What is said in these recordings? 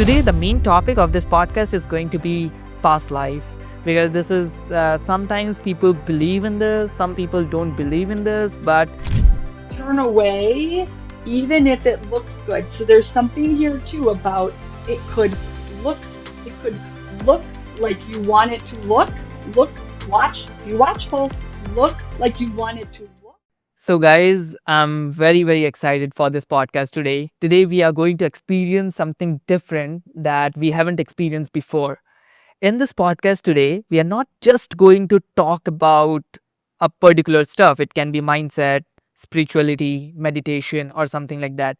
Today, the main topic of this podcast is going to be past life because this is sometimes people believe in this, some people don't believe in this, but turn away even if it looks good. So there's something here too about it could look it could look like you want it to look, watch, be watchful, look like you want it to look. so guys, I'm very excited for this podcast today. Today, we are going to experience something different that we haven't experienced before. In this podcast today, we are not just going to talk about a particular stuff. It can be mindset, spirituality, meditation, or something like that.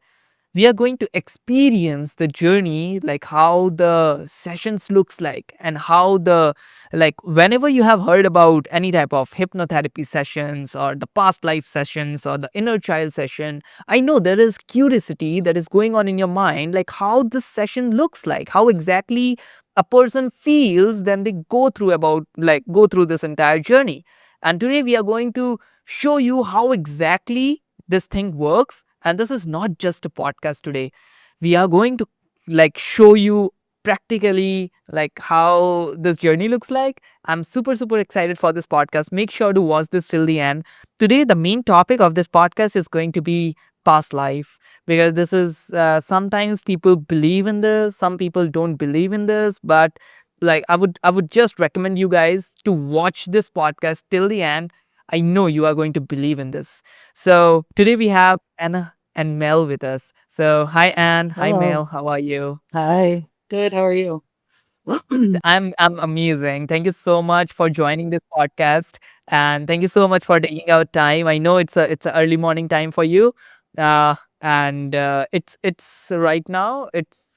We are going to experience the journey, like how the sessions looks like, and how the, like, whenever you have heard about any type of hypnotherapy sessions or the past life sessions or the inner child session, I know there is curiosity that is going on in your mind, like how this session looks like, how exactly a person feels then they go through this entire journey. And today we are going to show you how exactly this thing works. And this is not just a podcast today. We are going to show you practically like how this journey looks like. I'm super excited for this podcast. Make sure to watch this till the end. Today, the main topic of this podcast is going to be past life because this is sometimes people believe in this, some people don't believe in this, but like I would just recommend you guys to watch this podcast till the end. I know you are going to believe in this. So today we have Anna and Mel with us. So hi Anne, hi Mel, Hello. how are you? Hi. Good. How are you? I'm amazing. Thank you so much for joining this podcast, and thank you so much for taking out time. I know it's a early morning time for you, and it's right now. It's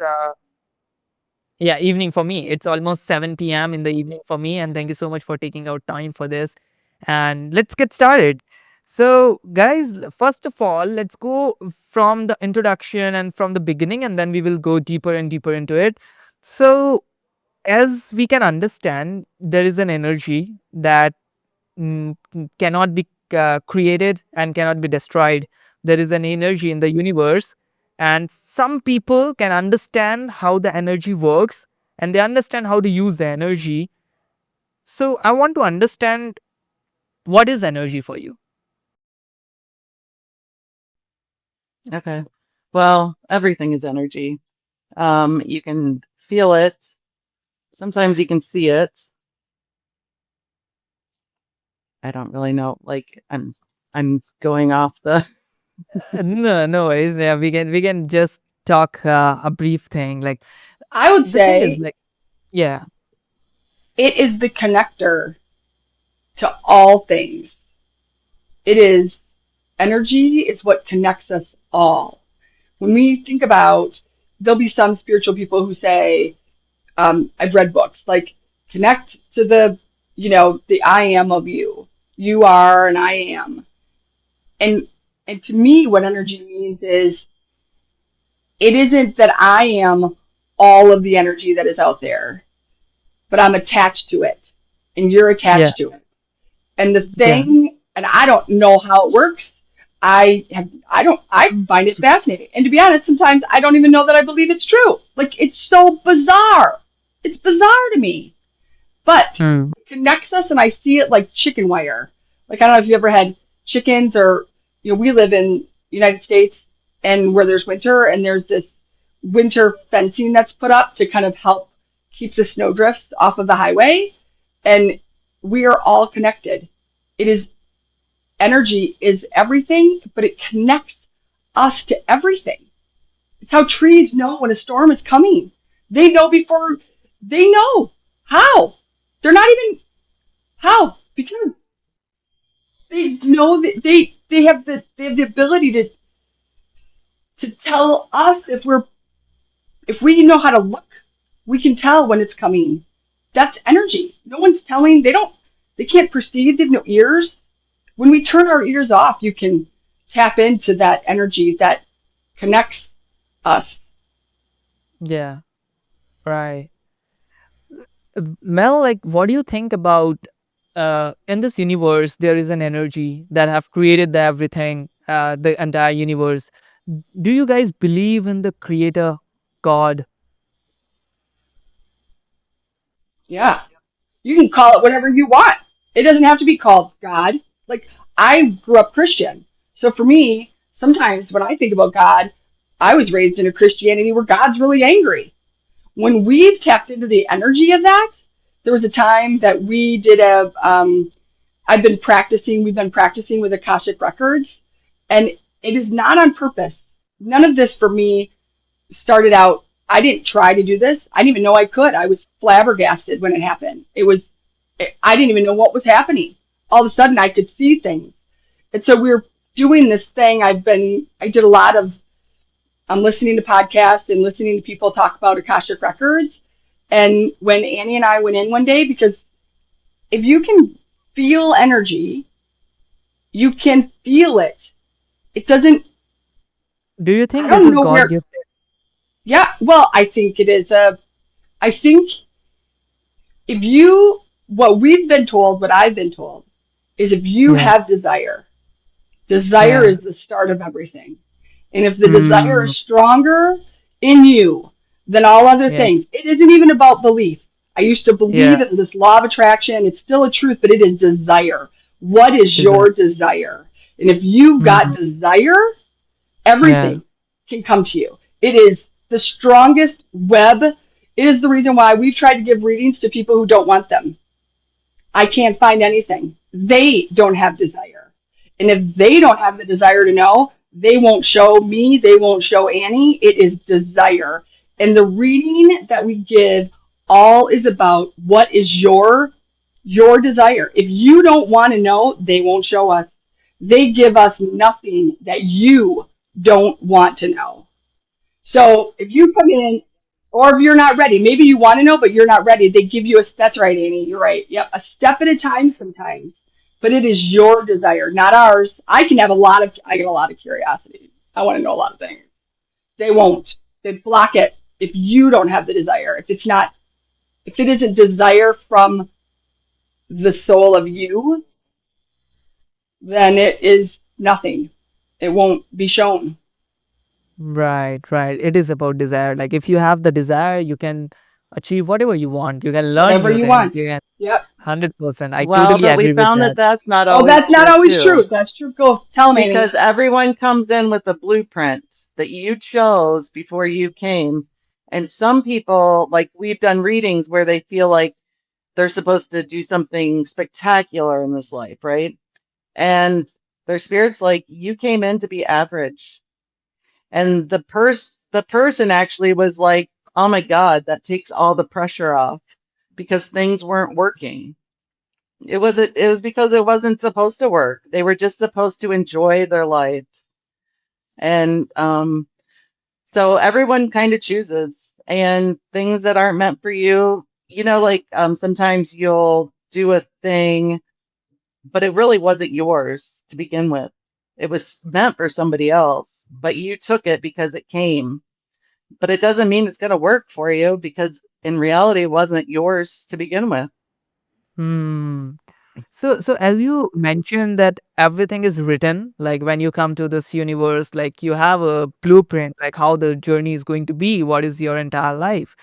yeah, evening for me. It's almost 7 p.m. in the evening for me, and thank you so much for taking out time for this. And let's get started. So, guys, first of all, let's go from the introduction and from the beginning, and then we will go deeper and deeper into it. So, as we can understand, there is an energy that cannot be created and cannot be destroyed. There is an energy in the universe, and some people can understand how the energy works and they understand how to use the energy. So, I want to understand what is energy for you? Okay. Well, everything is energy. You can feel it. Sometimes you can see it. I don't really know. Like I'm going off the No worries. Yeah, we can just talk a brief thing. Like I would the thing is, say like, yeah, it is the connector to all things. It is energy. It's what connects us all. When we think about, there'll be some spiritual people who say, I've read books like connect to the I am of you. You are and I am. And and to me, what energy means is it isn't that I am all of the energy that is out there, but I'm attached to it, and you're yeah, attached to it. And the yeah, thing, and I don't know how it works. I find it fascinating. And to be honest, sometimes I don't even know that I believe it's true. Like it's so bizarre. It's bizarre to me. But mm, it connects us and I see it like chicken wire. Like I don't know if you ever had chickens or we live in United States and where there's winter and there's this winter fencing that's put up to kind of help keep the snowdrifts off of the highway. And we are all connected. It is energy is everything, but it connects us to everything. It's how trees know when a storm is coming. They know before they know. How? They're not even how? Because they know that they have the ability to tell us if we know how to look, we can tell when it's coming. That's energy. No one's telling. They can't perceive. They have no ears. When we turn our ears off, you can tap into that energy that connects us. yeah, right. Mel, like, what do you think about in this universe? There is an energy that have created the everything, the entire universe. Do you guys believe in the creator, God? Yeah. You can call it whatever you want. It doesn't have to be called God. Like, I grew up Christian. So for me, sometimes when I think about God, I was raised in a Christianity where God's really angry. When we've tapped into the energy of that, there was a time that we did we've been practicing with Akashic Records, and it is not on purpose. None of this for me started out, I didn't try to do this. I didn't even know I could. I was flabbergasted when it happened. I didn't even know what was happening. All of a sudden I could see things. And so we were doing this thing. I did a lot of, I'm listening to podcasts and listening to people talk about Akashic Records. And when Annie and I went in one day, because if you can feel energy, you can feel it. It doesn't, Do you I think this don't is know God where, gifted? yeah, well, I think it is I think if you, what I've been told, is if you Yeah. have desire, desire Yeah. is the start of everything. And if the desire Hmm. is stronger in you than all other Yeah. things, it isn't even about belief. I used to believe Yeah. in this law of attraction. It's still a truth, but it is desire. What is Desire. your desire? And if you've got Hmm. desire, Yeah. everything can come to you. It is the strongest web. It is the reason why we've tried to give readings to people who don't want them. I can't find anything. They don't have desire. And if they don't have the desire to know, they won't show me, they won't show Annie. It is desire. And the reading that we give all is about what is your desire. If you don't want to know, they won't show us. They give us nothing that you don't want to know. So if you come in, or if you're not ready, maybe you want to know, but you're not ready, they give you that's right, Amy, you're right. Yep, a step at a time sometimes. But it is your desire, not ours. I get a lot of curiosity. I want to know a lot of things. They won't. They block it if you don't have the desire. If it isn't desire from the soul of you, then it is nothing. It won't be shown. Right, right. It is about desire. Like if you have the desire, you can achieve whatever you want. You can learn Whatever new you things. want. You can Yep. 100%. I Well, totally but we agree with found that that. that's not Oh, always that's not true, always too. true. That's true. Go tell them, Amy. Because everyone comes in with a blueprint that you chose before you came. And some people, like we've done readings where they feel like they're supposed to do something spectacular in this life, right? And their spirit's like, you came in to be average. And the person actually was like, oh my God, that takes all the pressure off because things weren't working. It was because it wasn't supposed to work. They were just supposed to enjoy their life. And so everyone kind of chooses, and things that aren't meant for you, like sometimes you'll do a thing, but it really wasn't yours to begin with. It was meant for somebody else, but you took it because it came. But it doesn't mean it's going to work for you because in reality, it wasn't yours to begin with. Hmm. So as you mentioned that everything is written, like when you come to this universe, like you have a blueprint, like how the journey is going to be, what is your entire life.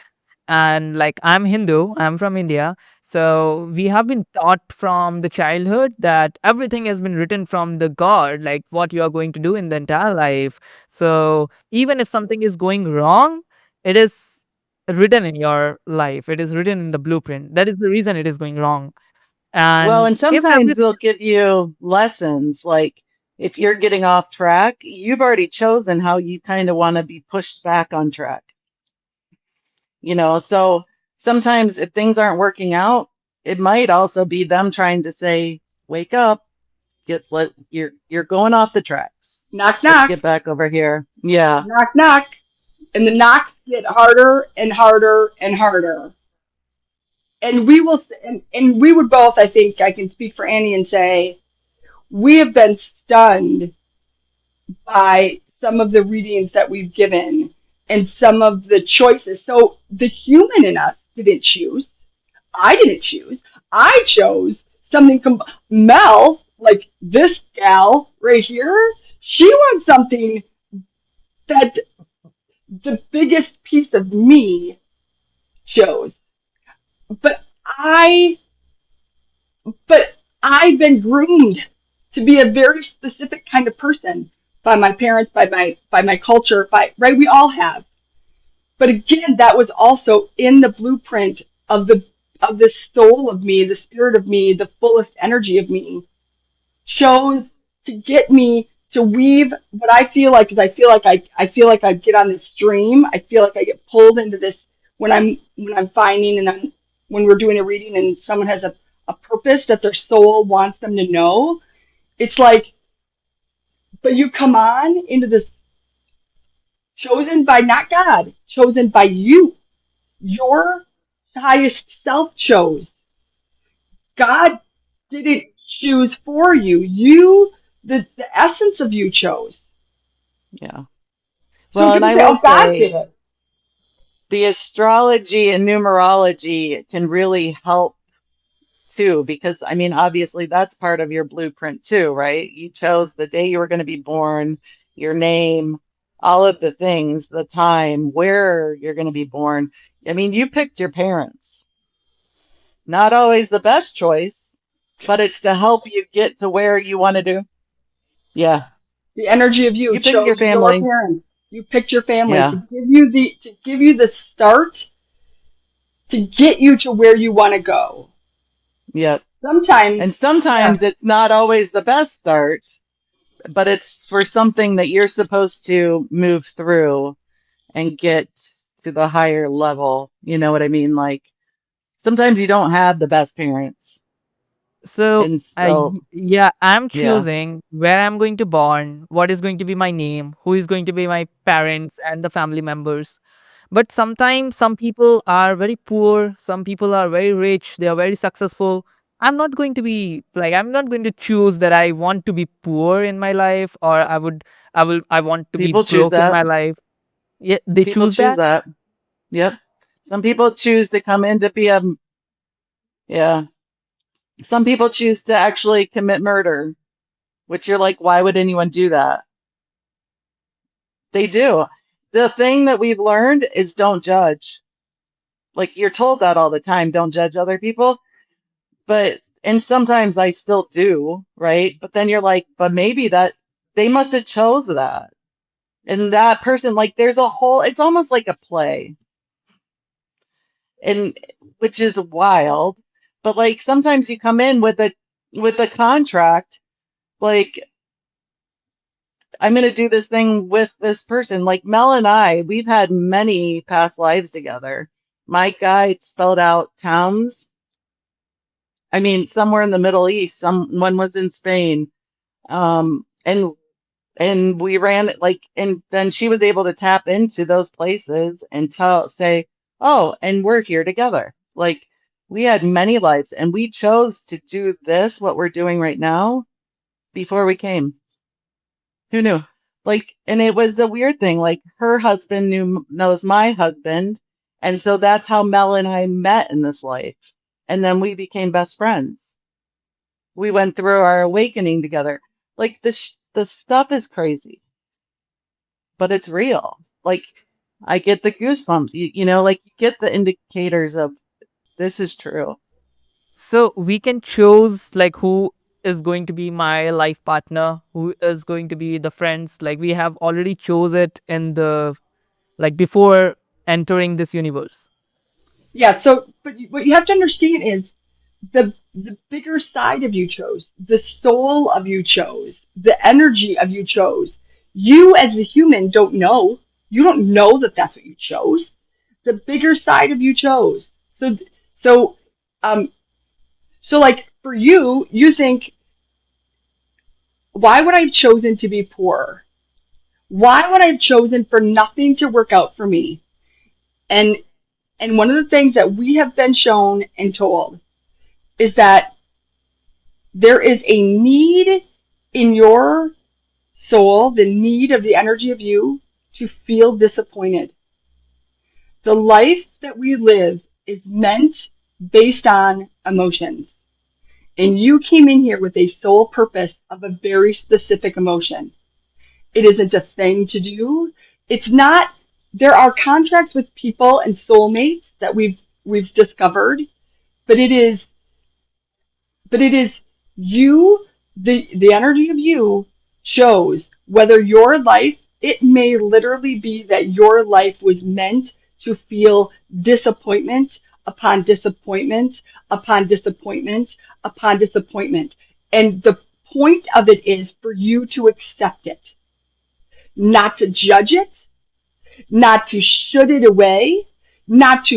And like I'm Hindu, I'm from India. So we have been taught from the childhood that everything has been written from the God, like what you are going to do in the entire life. So even if something is going wrong, it is written in your life. It is written in the blueprint. That is the reason it is going wrong. Well, And and if sometimes everything they'll give you lessons like if you're getting off track, you've already chosen how you kind of want to be pushed back on track. So sometimes if things aren't working out, it might also be them trying to say, "Wake up, you're going off the tracks. Knock, Let's knock, get back over here." Yeah. knock, knock. And the knocks get harder and harder and harder. And and we would both, I think I can speak for Annie and say, we have been stunned by some of the readings that we've given and some of the choices. So the human in us didn't choose. I didn't choose. I chose something. Mel, like this gal right here, she wants something that the biggest piece of me chose. But I, but I've been groomed to be a very specific kind of person by my parents, by my culture, right? We all have. But again, that was also in the blueprint of the soul of me, the spirit of me, the fullest energy of me chose to get me to weave what I feel like is I feel like I get on this stream. I feel like I get pulled into this when I'm finding and I'm when we're doing a reading and someone has a purpose that their soul wants them to know. It's like, but you come on into this chosen by not God, chosen by you. Your highest self chose. God didn't choose for you. The essence of you chose. Yeah. So Well, and people I say, will oh, God did say it. the astrology and numerology can really help too, because I mean, obviously that's part of your blueprint too, right? You chose the day you were going to be born, your name, all of the things, the time, where you're going to be born. I mean, you picked your parents. Not always the best choice, but it's to help you get to where you want to do. Yeah. The energy of you You picked your chose your family. parents. You picked your family Yeah. to give you the start to get you to where you want to go. Yep. Sometimes, And yeah, sometimes it's not always the best start, but it's for something that you're supposed to move through and get to the higher level. You know what I mean? Like sometimes you don't have the best parents. So, And so, yeah, I'm yeah, choosing where I'm going to born, what is going to be my name, who is going to be my parents and the family members. But sometimes some people are very poor, some people are very rich, they are very successful. I'm not going to be like I'm not going to choose that I want to be poor in my life or I want to be people choose broke in that. my life. Yeah, they People choose choose that. that. Yep. Some people choose to come in to be a, yeah. Some people choose to actually commit murder, which you're like, why would anyone do that? They do. The thing that we've learned is don't judge. Like you're told that all the time, don't judge other people. And sometimes I still do, right? But then you're like, but maybe that they must have chose that. And that person, like there's a whole, it's almost like a play. And which is wild. But like sometimes you come in with a contract, like I'm going to do this thing with this person. Like Mel and I, we've had many past lives together. My guide spelled out towns. I mean, somewhere in the Middle East, someone was in Spain. Um, and and we ran it like, and then she was able to tap into those places and say, oh, and we're here together. Like we had many lives and we chose to do this, what we're doing right now, before we came. Who knew? Like, and it was a weird thing. Like her husband knows my husband. And so that's how Mel and I met in this life. And then we became best friends. We went through our awakening together. Like the stuff is crazy, but it's real. Like I get the goosebumps. You know, like you get the indicators of this is true. So we can choose like who is going to be my life partner, who is going to be the friends. Like we have already chose it in the like before entering this universe. yeah. So, but what you have to understand is the bigger side of you chose, the soul of you chose, the energy of you chose. You as a human don't know. You don't know that that's what you chose. The bigger side of you chose. So, so, um, so like for you, you think, why would I have chosen to be poor? Why would I have chosen for nothing to work out for me? And and one of the things that we have been shown and told is that there is a need in your soul, the need of the energy of you to feel disappointed. The life that we live is meant based on emotions. And you came in here with a sole purpose of a very specific emotion. It isn't a thing to do. It's not, there are contracts with people and soulmates that we've discovered but it is you, the energy of you chose whether your life, it may literally be that your life was meant to feel disappointment upon disappointment upon disappointment upon disappointment. And the point of it is for you to accept it, not to judge it, not to shut it away, not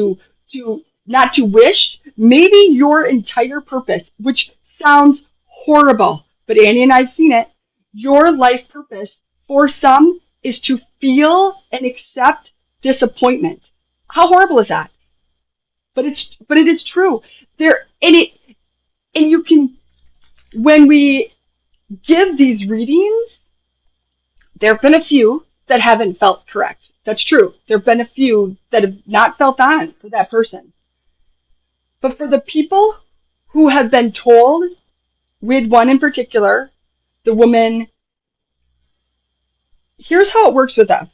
not to wish. Maybe your entire purpose, which sounds horrible, but Annie and I've seen it, your life purpose for some is to feel and accept disappointment. How horrible is that? But it is true. There and you can, when we give these readings, there have been a few that haven't felt correct. That's true. There have been a few that have not felt on for that person. But for the people who have been told, we had one in particular, the woman, here's how it works with us.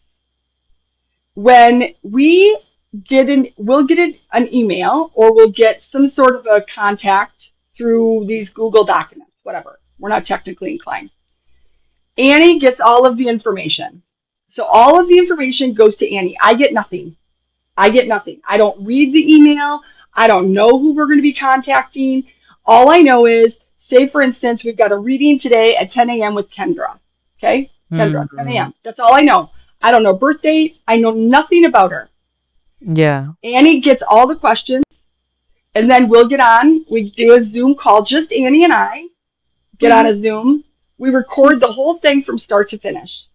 When we'll get an email, or we'll get some sort of a contact through these Google documents, whatever. We're not technically inclined. Annie gets all of the information. So all of the information goes to Annie. I get nothing. I get nothing. I don't read the email. I don't know who we're going to be contacting. All I know is, say for instance, we've got a reading today at 10 a.m. with Kendra. Okay? Kendra, 10 Hmm. a.m. That's all I know. I don't know birth date. I know nothing about her. Yeah. Annie gets all the questions, and then we'll get on. We do a Zoom call, just Annie and I get on a Zoom. We record the whole thing from start to finish.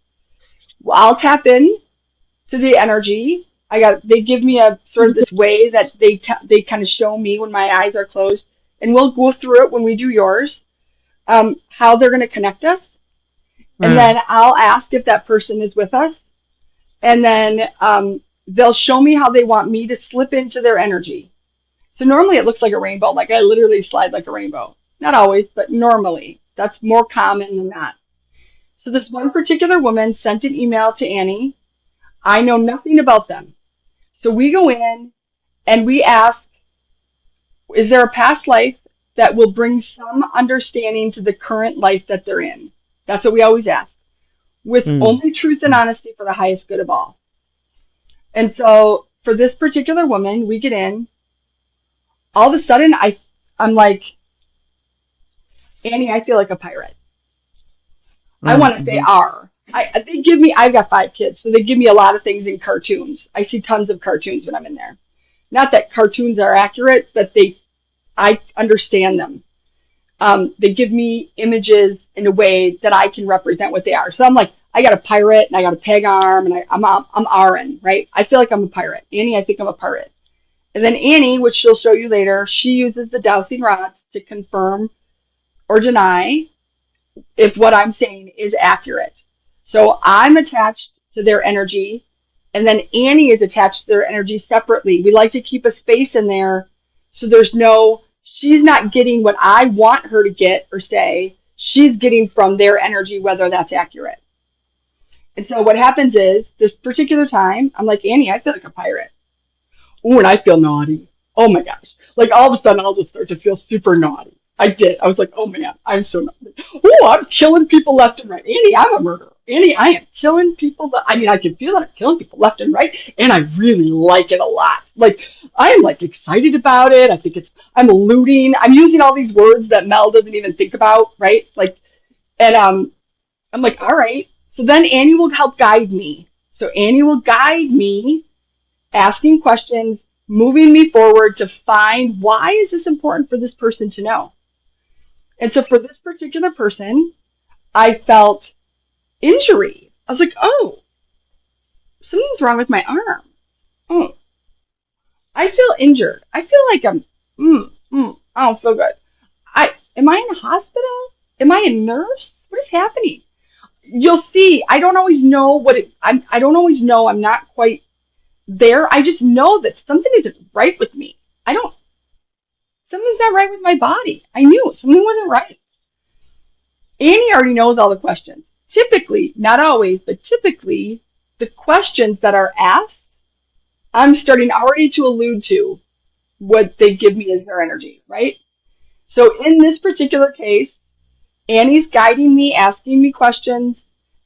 Well, I'll tap in to the energy. They give me a sort of this way that they kind of show me when my eyes are closed, and we'll go through it when we do yours, how they're going to connect us, and Hmm. then I'll ask if that person is with us, and then they'll show me how they want me to slip into their energy. So normally it looks like a rainbow, like I literally slide like a rainbow. Not always, but normally. That's more common than not. So this one particular woman sent an email to Annie. I know nothing about them. So we go in and we ask, is there a past life that will bring some understanding to the current life that they're in? That's what we always ask, with Hmm. only truth and honesty for the highest good of all. And so for this particular woman, we get in. All of a sudden, I'm like, Annie, I feel like a pirate. I want to say Hmm. R. I've got 5 kids, so they give me a lot of things in cartoons. I see tons of cartoons when I'm in there. Not that cartoons are accurate, but I understand them. They give me images in a way that I can represent what they are. So I'm like, I got a pirate and I got a peg arm and I'm Aaron, right? I feel like I'm a pirate. Annie, I think I'm a pirate. And then Annie, which she'll show you later, she uses the dowsing rods to confirm or deny if what I'm saying is accurate. So I'm attached to their energy, and then Annie is attached to their energy separately. We like to keep a space in there so she's not getting what I want her to get or say. She's getting from their energy, whether that's accurate. And so what happens is, this particular time, I'm like, Annie, I feel like a pirate. Ooh, and I feel naughty. Oh my gosh. Like all of a sudden I'll just start to feel super naughty. I did. I was like, oh man, I'm so naughty. Oh, I'm killing people left and right. Annie, I'm a murderer. Annie, I am killing people. I mean, I can feel that I'm killing people left and right, and I really like it a lot. Like, I am like excited about it. I'm looting. I'm using all these words that Mel doesn't even think about, right? Like, and I'm like, all right. So then Annie will help guide me. So Annie will guide me, asking questions, moving me forward to find, why is this important for this person to know? And so for this particular person, I felt injury. I was like, oh, something's wrong with my arm. Oh, I feel injured. I feel like I don't feel good. Am I in a hospital? Am I a nurse? What is happening? You'll see. I don't always know I don't always know. I'm not quite there. I just know that something isn't right with me. I don't Something's not right with my body. I knew something wasn't right. Annie already knows all the questions. Typically, not always, but typically, the questions that are asked, I'm starting already to allude to. what they give me as their energy, right? So in this particular case, Annie's guiding me, asking me questions,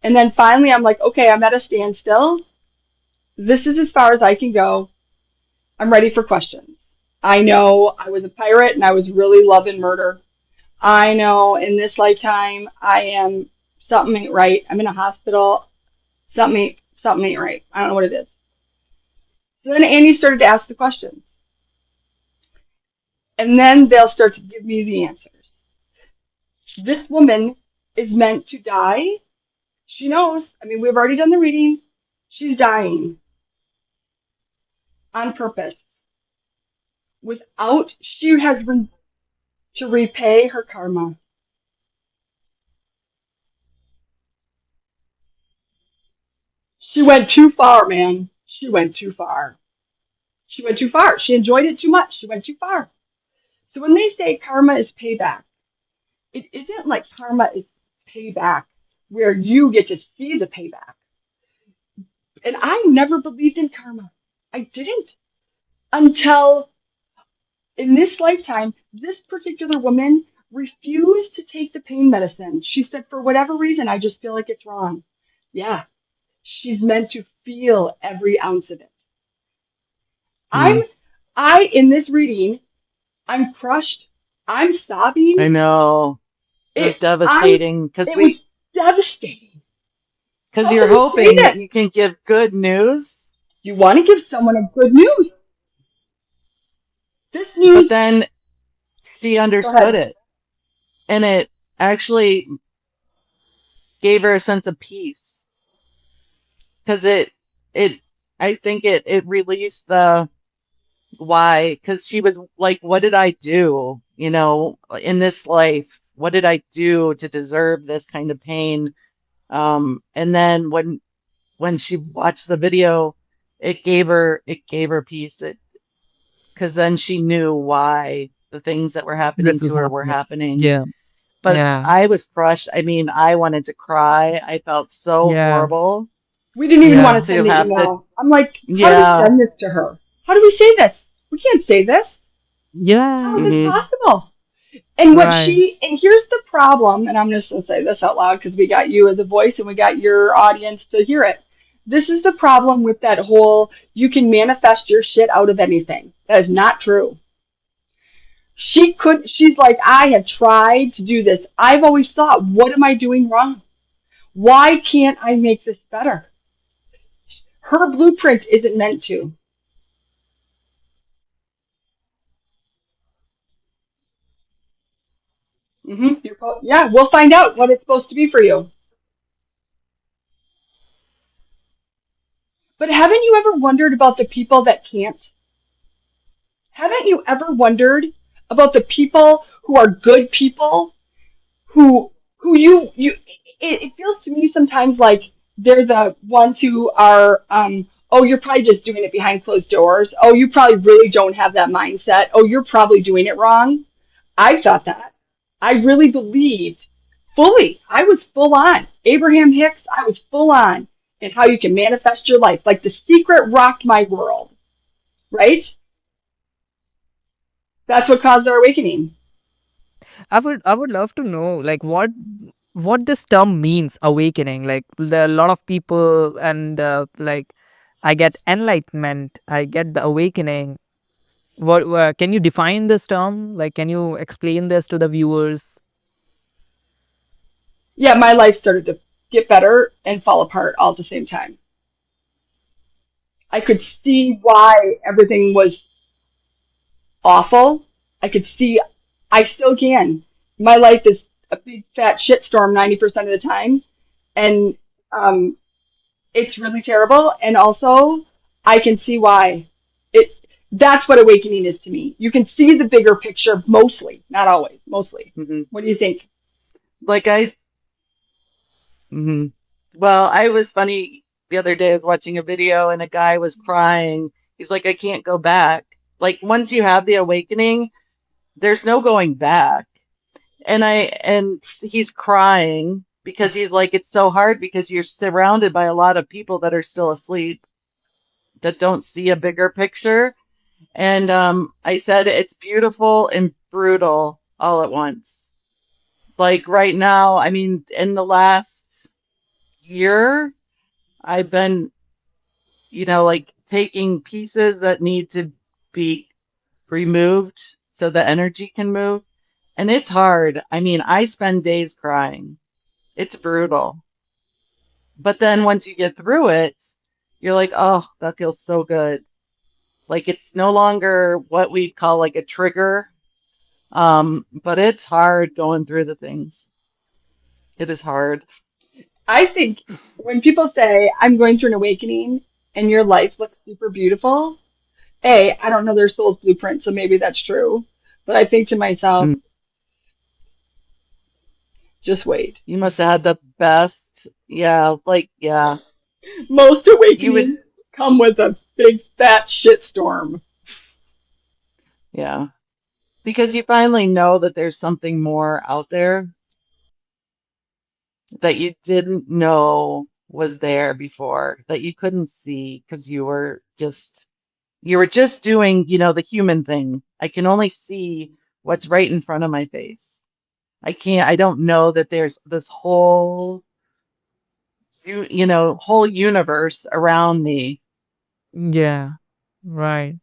and then finally I'm like, okay, I'm at a standstill. This is as far as I can go. I'm ready for questions. I know I was a pirate and I was really loving murder. I know in this lifetime I am something ain't right. I'm in a hospital. Something ain't right. I don't know what it is. So then Annie started to ask the questions. And then they'll start to give me the answers. This woman is meant to die. She knows. I mean, we've already done the reading. She's dying on purpose. She has to repay her karma. She went too far, man. She went too far. She went too far. She enjoyed it too much. She went too far. So when they say karma is payback, it isn't like karma is payback where you get to see the payback. And I never believed in karma. I didn't until in this lifetime, this particular woman refused to take the pain medicine. She said, for whatever reason, I just feel like it's wrong. Yeah, she's meant to feel every ounce of it. I'm, Mm. in this reading, I'm crushed. I'm I sobbing. know. It was It, I'm, devastating it was devastating. because How you're can we say hoping that that? you can give good news, You want to give someone a good news. This but news, then she go understood ahead. it, and it actually gave her a sense of peace because it I think it released the why, because she was like, what did I do, in this life? What did I do to deserve this kind of pain? And then when she watched the video, it gave her peace. Because then she knew why the things that were happening This to is her were happening. happening. Yeah. But Yeah. I was crushed. I mean, I wanted to cry. I felt so Yeah. horrible We didn't even want Yeah. to to send the have to, email. I'm like, how do we yeah. send this to her? How do we say this? We can't say this. How is Yeah. this Hmm. possible? And Right. and here's the problem, and I'm just going to say this out loud because we got you as a voice and we got your audience to hear it. This is the problem with that whole, you can manifest your shit out of anything. That is not true. She's like, I have tried to do this. I've always thought, what am I doing wrong? Why can't I make this better? Her blueprint isn't meant to. Yeah, we'll find out what it's supposed to be for you. But haven't you ever wondered about the people that can't? Haven't you ever wondered about the people who are good people who it feels to me sometimes like they're the ones who are oh, you're probably just doing it behind closed doors. Oh, you probably really don't have that mindset. Oh, you're probably doing it wrong. I thought that. I really believed fully. I was full on. Abraham Hicks, I was full on in how you can manifest your life. Like the secret rocked my world, right? That's what caused our awakening. I would love to know like what this term means, awakening. Like there are a lot of people and like I get enlightenment, I get the awakening. What can you define this term? Like can you explain this to the viewers? Yeah, my life started to get better and fall apart all at the same time. I could see why everything was awful. I could see, I still can. My life is a big fat shitstorm 90% of the time. And um, it's really terrible. And also, I can see why. It, that's what awakening is to me. You can see the bigger picture mostly, not always, mostly. Hmm. What do you think? Like hmm well, I was funny the other day. I was watching a video and a guy was crying. He's like, I can't go back. Like, once you have the awakening, there's no going back. And he's crying because he's like, it's so hard because you're surrounded by a lot of people that are still asleep, that don't see a bigger picture. And I said it's beautiful and brutal all at once. Like right now, I mean, in the last year, I've been, like taking pieces that need to be removed so the energy can move. And it's hard. I mean, I spend days crying. It's brutal. But then once you get through it, you're like, oh, that feels so good. Like it's no longer what we call like a trigger. But it's hard going through the things. It is hard. I think when people say, I'm going through an awakening and your life looks super beautiful, I don't know their soul's blueprint, so maybe that's true. But I think to myself, Mm. just wait. You must have had the best. Yeah, like, yeah. Most You would, awakenings come with a big fat shitstorm. yeah. Because you finally know that there's something more out there that you didn't know was there before, that you couldn't see because you were just doing, the human thing. I can only see what's right in front of my face. I don't know that there's this whole whole universe around me. Yeah, right.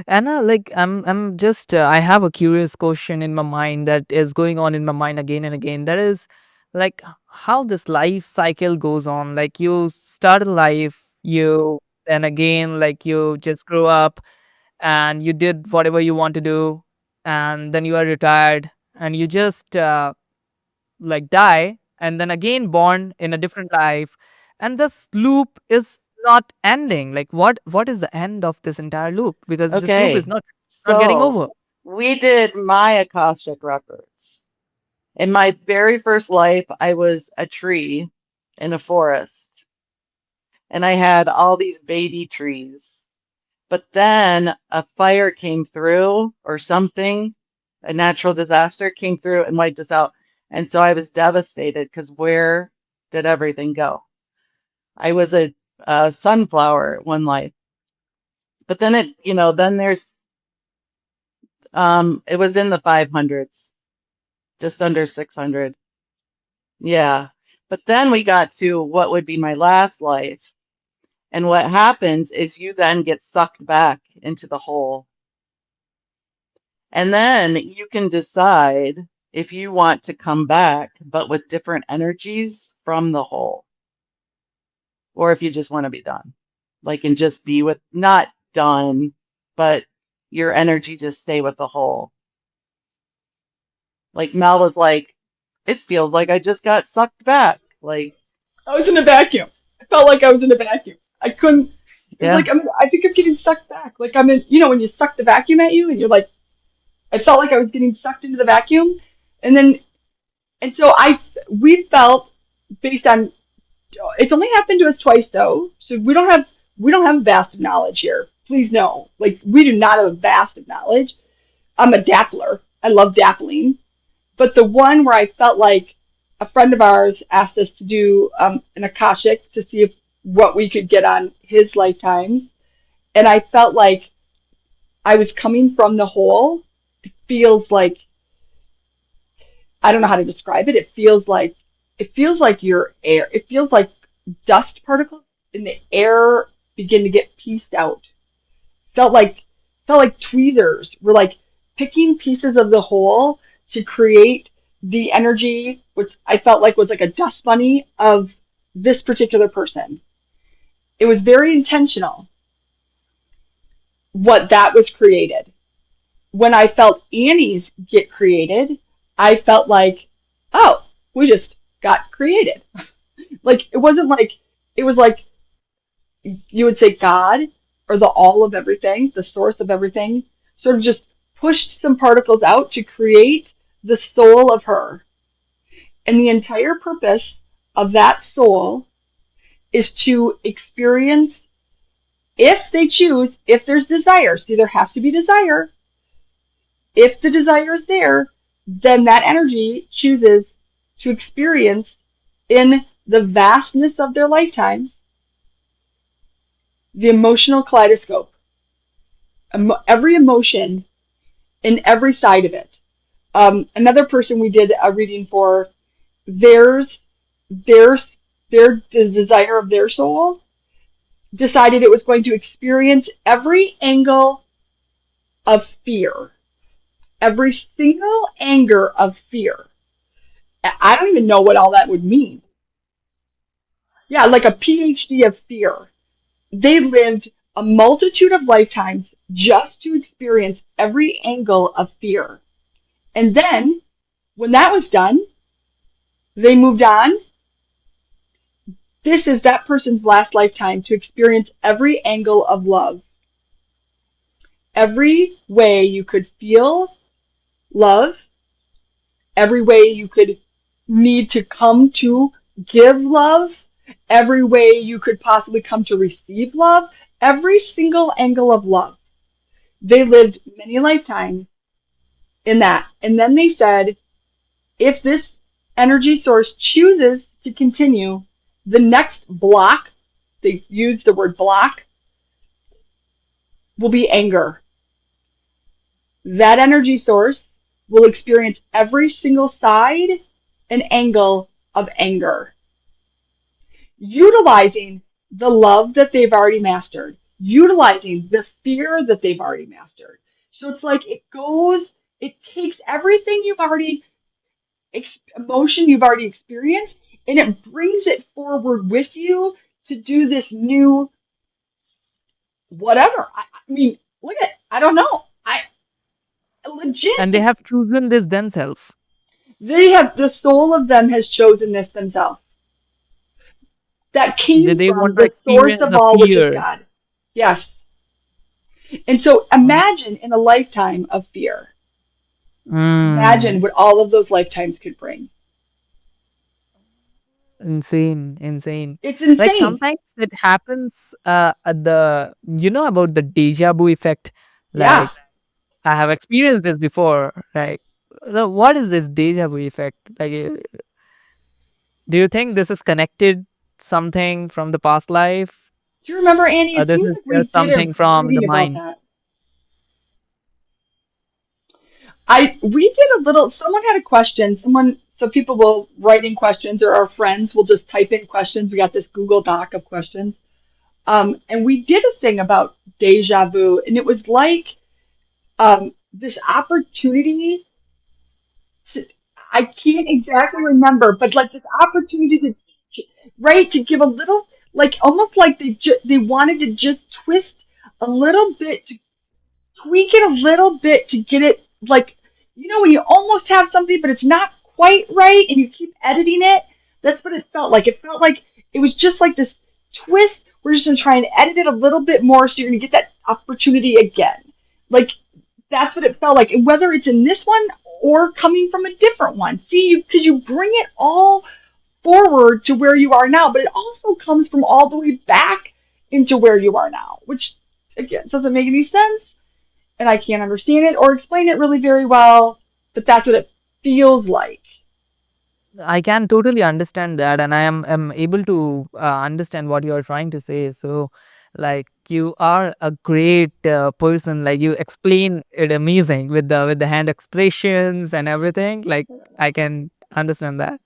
Anna, like I'm just I have a curious question in my mind that is going on in my mind again and again. That is like how this life cycle goes on. Like you start a life, you then again like you just grow up and you did whatever you want to do, and then you are retired and you just like die and then again born in a different life, and this loop is not ending. Like what is the end of this entire loop, because this loop is Okay. not getting So over. we did my Akashic records. In my very first life, I was a tree in a forest, and I had all these baby trees. But then a fire came through, or something, a natural disaster came through and wiped us out. And so I was devastated because where did everything go? I was a sunflower one life. But then then it was in the 500s, just under 600. Yeah. But then we got to what would be my last life. And what happens is you then get sucked back into the hole. And then you can decide if you want to come back, but with different energies from the hole, or if you just want to be done. Like, and just be with, not done, but your energy just stay with the hole. Like Mel was like, it feels like I just got sucked back. Like, I was in a vacuum. I felt like I was in a vacuum. I couldn't. It was yeah, like I think I'm getting sucked back. Like I'm in. When you suck the vacuum at you, and you're like, I felt like I was getting sucked into the vacuum, and then so we felt based on it's only happened to us twice though, so we don't have vast of knowledge here. Please no, like we do not have a vast of knowledge. I'm a dappler. I love dappling. But the one where I felt like a friend of ours asked us to do an Akashic to see if what we could get on his lifetime. And I felt like I was coming from the hole. It feels like, I don't know how to describe it. It feels like your air. It feels like dust particles in the air begin to get pieced out. Felt like felt like tweezers were like picking pieces of the whole to create the energy, which I felt like was like a dust bunny of this particular person. It was very intentional what that was created. When I felt Annie's get created, I felt like, oh, we just got created. Like it wasn't like it was like you would say God or the all of everything, the source of everything, sort of just pushed some particles out to create the soul of her. And the entire purpose of that soul is to experience, if they choose, if there's desire, see, there has to be desire. If the desire is there, then that energy chooses to experience in the vastness of their lifetime the emotional kaleidoscope. every emotion in every side of it. Another person we did a reading for, theirs, theirs, the desire of their soul decided it was going to experience every angle of fear, every single anger of fear. I don't even know what all that would mean. Yeah, like a PhD of fear. They lived a multitude of lifetimes just to experience every angle of fear. And then, when that was done, they moved on. This is that person's last lifetime to experience every angle of love. Every way you could feel love, every way you could need to come to give love, every way you could possibly come to receive love, every single angle of love. They lived many lifetimes in that. And then they said, if this energy source chooses to continue, the next block, they used the word block, will be anger. That energy source will experience every single side and angle of anger, utilizing the love that they've already mastered, utilizing the fear that they've already mastered. So it's like it takes everything you've already, emotion you've already experienced, and it brings it forward with you to do this new whatever. I mean, look at, I don't know. I legit, And they have chosen this themselves. they have, the soul of them has chosen this themselves. That came They from want to the source experience of the all, which is fear. God. Yes. And so imagine in a lifetime of fear, Mm, imagine what all of those lifetimes could bring. insane, insane. It's Like insane. sometimes it happens at the, about the deja vu effect. Yeah. Like I have experienced this before. Like, what is this deja vu effect? Like, do you think this is connected something from the past life? Do you remember, Annie? Or It this seems is like we just did a something from the reading about mind? that. We did a little, someone had a question. So people will write in questions, or our friends will just type in questions. We got this Google Doc of questions. And we did a thing about deja vu, and it was like, this opportunity to, I can't exactly remember, but like this opportunity right, to give a little, like almost like they wanted to just twist a little bit, to tweak it a little bit to get it, like, when you almost have something but it's not quite right and you keep editing it. That's what it felt like. It felt like it was just like this twist. We're just going to try and edit it a little bit more so you're going to get that opportunity again. Like, that's what it felt like. And whether it's in this one or coming from a different one, see, because you bring it all forward to where you are now, but it also comes from all the way back into where you are now, which again doesn't make any sense, and I can't understand it or explain it really very well, but that's what it feels like. I can totally understand that, and am able to understand what you are trying to say. So, like, you are a great person. Like, you explain it amazing with the hand expressions and everything. Like, I can understand that.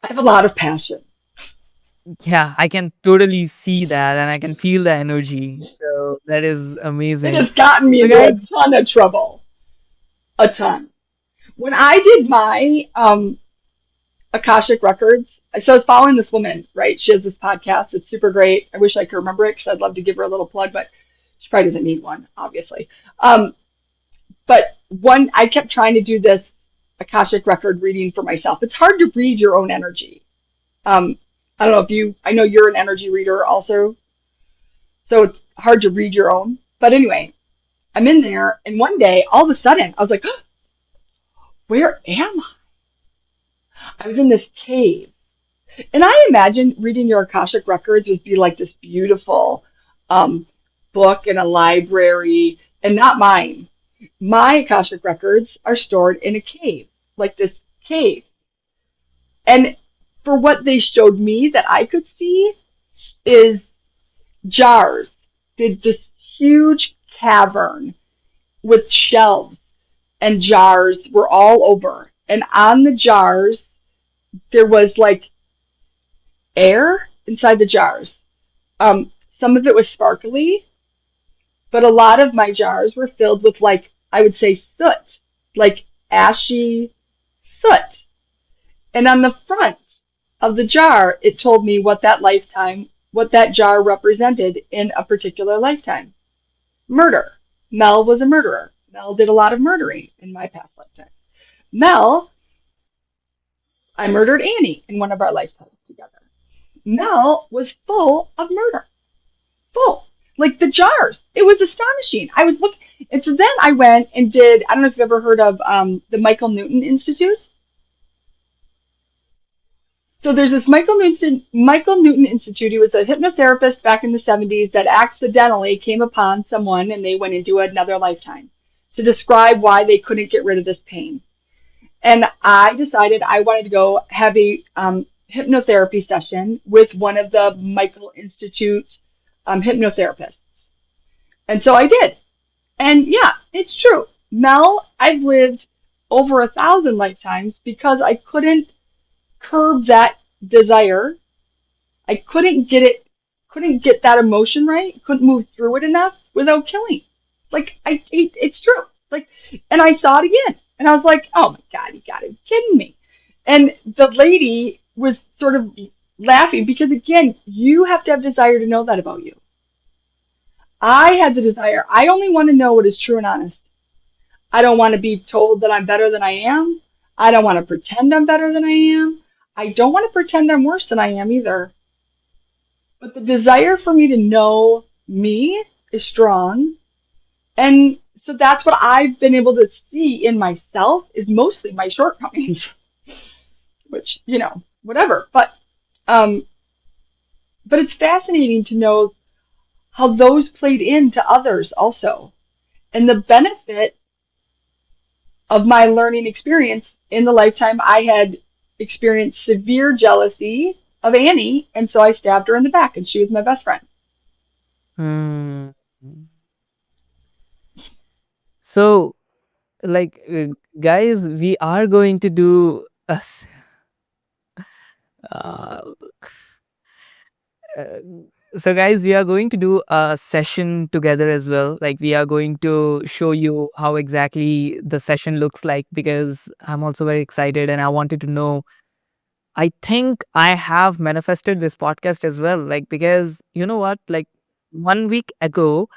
I have a lot of passion. Yeah, I can totally see that, and I can feel the energy. So that is It amazing. has gotten me So, into guys, a ton of trouble. A ton. When I did my Akashic Records, so I was following this woman, right? She has this podcast. It's super great. I wish I could remember it because I'd love to give her a little plug, but she probably doesn't need one, obviously. Um, but I kept trying to do this Akashic Record reading for myself. It's hard to read your own energy. Um, I don't know I know you're an energy reader also, so it's hard to read your own. But anyway, I'm in there, and one day, all of a sudden, I was like, where am I? I was in this cave. And I imagine reading your Akashic Records would be like this beautiful um, book in a library, and not mine. My Akashic Records are stored in a cave, like this cave. And for what they showed me that I could see is jars. This huge cavern with shelves and jars were all over. And on the jars, there was like air inside the jars. Some of it was sparkly, but a lot of my jars were filled with like, I would say soot, like ashy soot. And on the front of the jar, it told me what that jar represented in a particular lifetime. Murder. Mel was a murderer. Mel did a lot of murdering in my past lifetime. Mel, I murdered Annie in one of our lifetimes together. Mel was full of murder. Full. Like the jars. It was astonishing. I was looking, and so then I went and did, I don't know if you've ever heard of the Michael Newton Institute. So there's this Michael Newton Institute. He was a hypnotherapist back in the 70s that accidentally came upon someone and they went into another lifetime to describe why they couldn't get rid of this pain. And I decided I wanted to go have a hypnotherapy session with one of the Michael Institute hypnotherapists. And so I did. And yeah, it's true. Mel, I've lived over 1,000 lifetimes because I couldn't curb that desire. I couldn't get that emotion right, couldn't move through it enough without killing. Like, it's true. Like, and I saw it again. And I was like, oh my God, you gotta be kidding me. And the lady was sort of laughing because, again, you have to have desire to know that about you. I had the desire. I only want to know what is true and honest. I don't want to be told that I'm better than I am. I don't want to pretend I'm better than I am. I don't want to pretend I'm worse than I am either. But the desire for me to know me is strong. And so that's what I've been able to see in myself is mostly my shortcomings, which, whatever. Um, but it's fascinating to know how those played into others also. And the benefit of my learning experience in the lifetime I had experienced severe jealousy of Annie, and so I stabbed her in the back, and she was my best friend. Hmm. So, like, guys, we are going to do uh, uh, so guys, we are going to do a session together as well. Like, we are going to show you how exactly the session looks like because I'm also very excited and I wanted to know. I think I have manifested this podcast as well. Like, because you know what? Like, 1 week ago,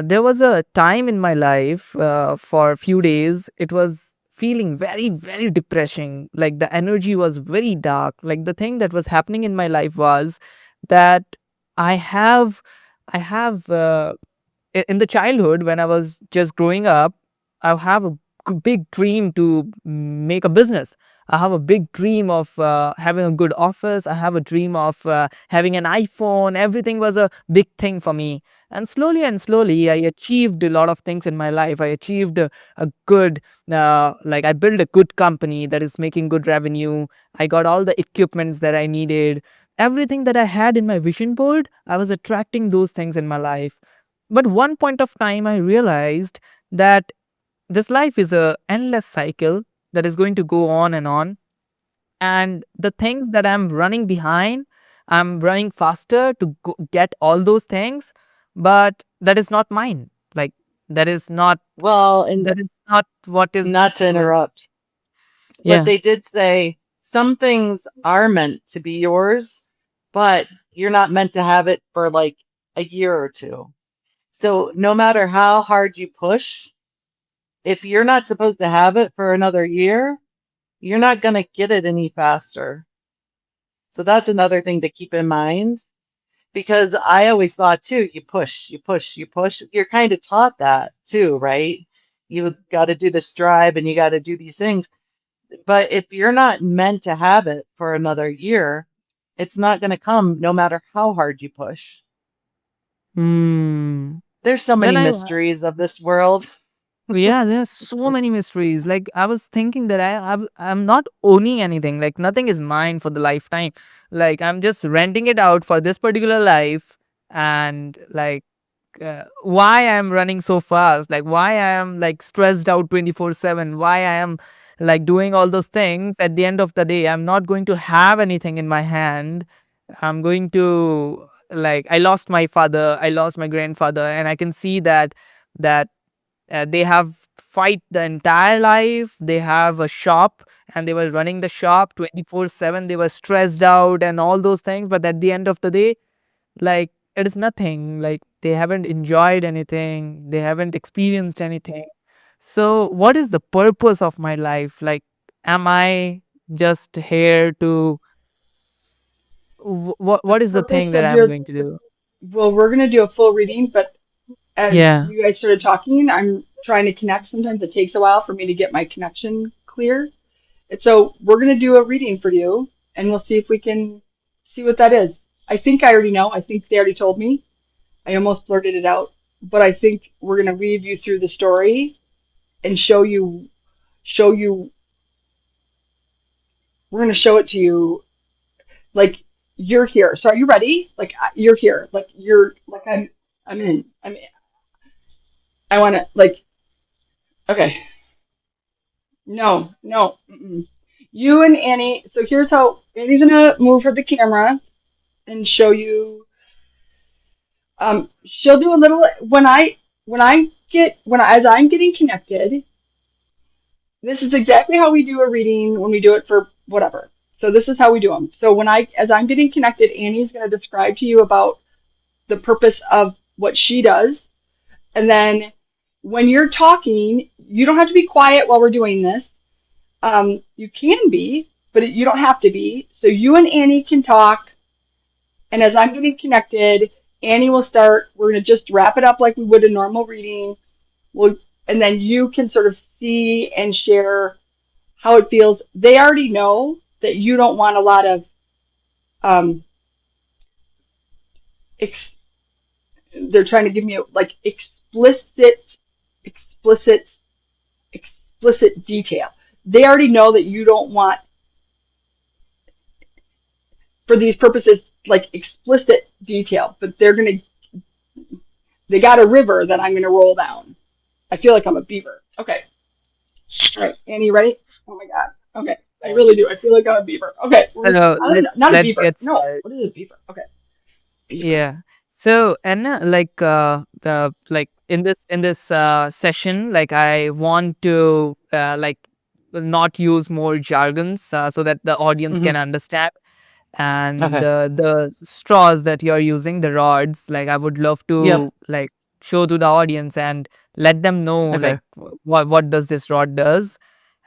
there was a time in my life for a few days. It was feeling very, very depressing. Like the energy was very dark. Like the thing that was happening in my life was that I have, I have in the childhood when I was just growing up, I have a big dream to make a business. I have a big dream of having a good office. I have a dream of having an iPhone. Everything was a big thing for me. And slowly, I achieved a lot of things in my life. I achieved a good, like, I built a good company that is making good revenue. I got all the equipments that I needed. Everything that I had in my vision board, I was attracting those things in my life. But one point of time, I realized that this life is a endless cycle that is going to go on and on. And the things that I'm running behind, I'm running faster to get all those things, but that is not mine. Like that is not Well, and that is not what is. not to interrupt, but Yeah. they did say some things are meant to be yours, but you're not meant to have it for like a year or two. So no matter how hard you push, if you're not supposed to have it for another year, you're not going to get it any faster. So that's another thing to keep in mind because I always thought too, you push, you push, you push. You're kind of taught that too, right? You got to do this drive and you got to do these things. But if you're not meant to have it for another year, it's not going to come no matter how hard you push. Hmm. There's so Then many I mysteries of this world. Yeah, there are so many mysteries. Like I was thinking that I'm not owning anything. Like nothing is mine for the lifetime. Like I'm just renting it out for this particular life, and like why I am running so fast, like why I am like stressed out 24/7, why I am like doing all those things. At the end of the day, I'm not going to have anything in my hand. I'm going to, like, I lost my father, I lost my grandfather, and I can see that they have fight the entire life. They have a shop and they were running the shop 24/7. They were stressed out and all those things, but at the end of the day, like, it is nothing. Like, they haven't enjoyed anything, they haven't experienced anything. So what is the purpose of my life? Like, am I just here to The what is the purpose thing that of I'm your, going to do? well, we're going to do a full reading, but as Yeah. you guys started talking, I'm trying to connect. Sometimes it takes a while for me to get my connection clear. And so we're going to do a reading for you, and we'll see if we can see what that is. I think I already know. I think they already told me. I almost blurted it out, but I think we're going to read you through the story and show you, we're going to show it to you like you're here. So are you ready? Like you're here. Like you're, like I'm in. I want to, like, okay. No, no. Mm-mm. You and Annie. So here's how Annie's gonna move her the camera and show you. She'll do a little as I'm getting connected. This is exactly how we do a reading when we do it for whatever. So this is how we do them. So as I'm getting connected, Annie's gonna describe to you about the purpose of what she does, and then when you're talking, you don't have to be quiet while we're doing this. You can be, but you don't have to be. So you and Annie can talk, and as I'm getting connected, Annie will start. We're going to just wrap it up like we would a normal reading. We'll, and then you can sort of see and share how it feels. They already know that you don't want a lot of, um, ex- they're trying to give me like explicit, explicit detail. They already know that you don't want, for these purposes, like explicit detail, but they got a river that I'm gonna roll down. I feel like I'm a beaver. Okay. All right, Annie, you ready? Oh my God. Okay. I Yeah. really do. I feel like I'm a beaver. Okay. So Not a let's beaver. get No. started. What is a beaver? Okay. Beaver. Yeah. So, Anna, like, the like in this session, like, I want to like not use more jargons, so that the audience Hmm. can understand. And Okay. the straws that you're using, the rods, like, I would love Yep. to like show to the audience and let them know, like, Okay. what does this rod does.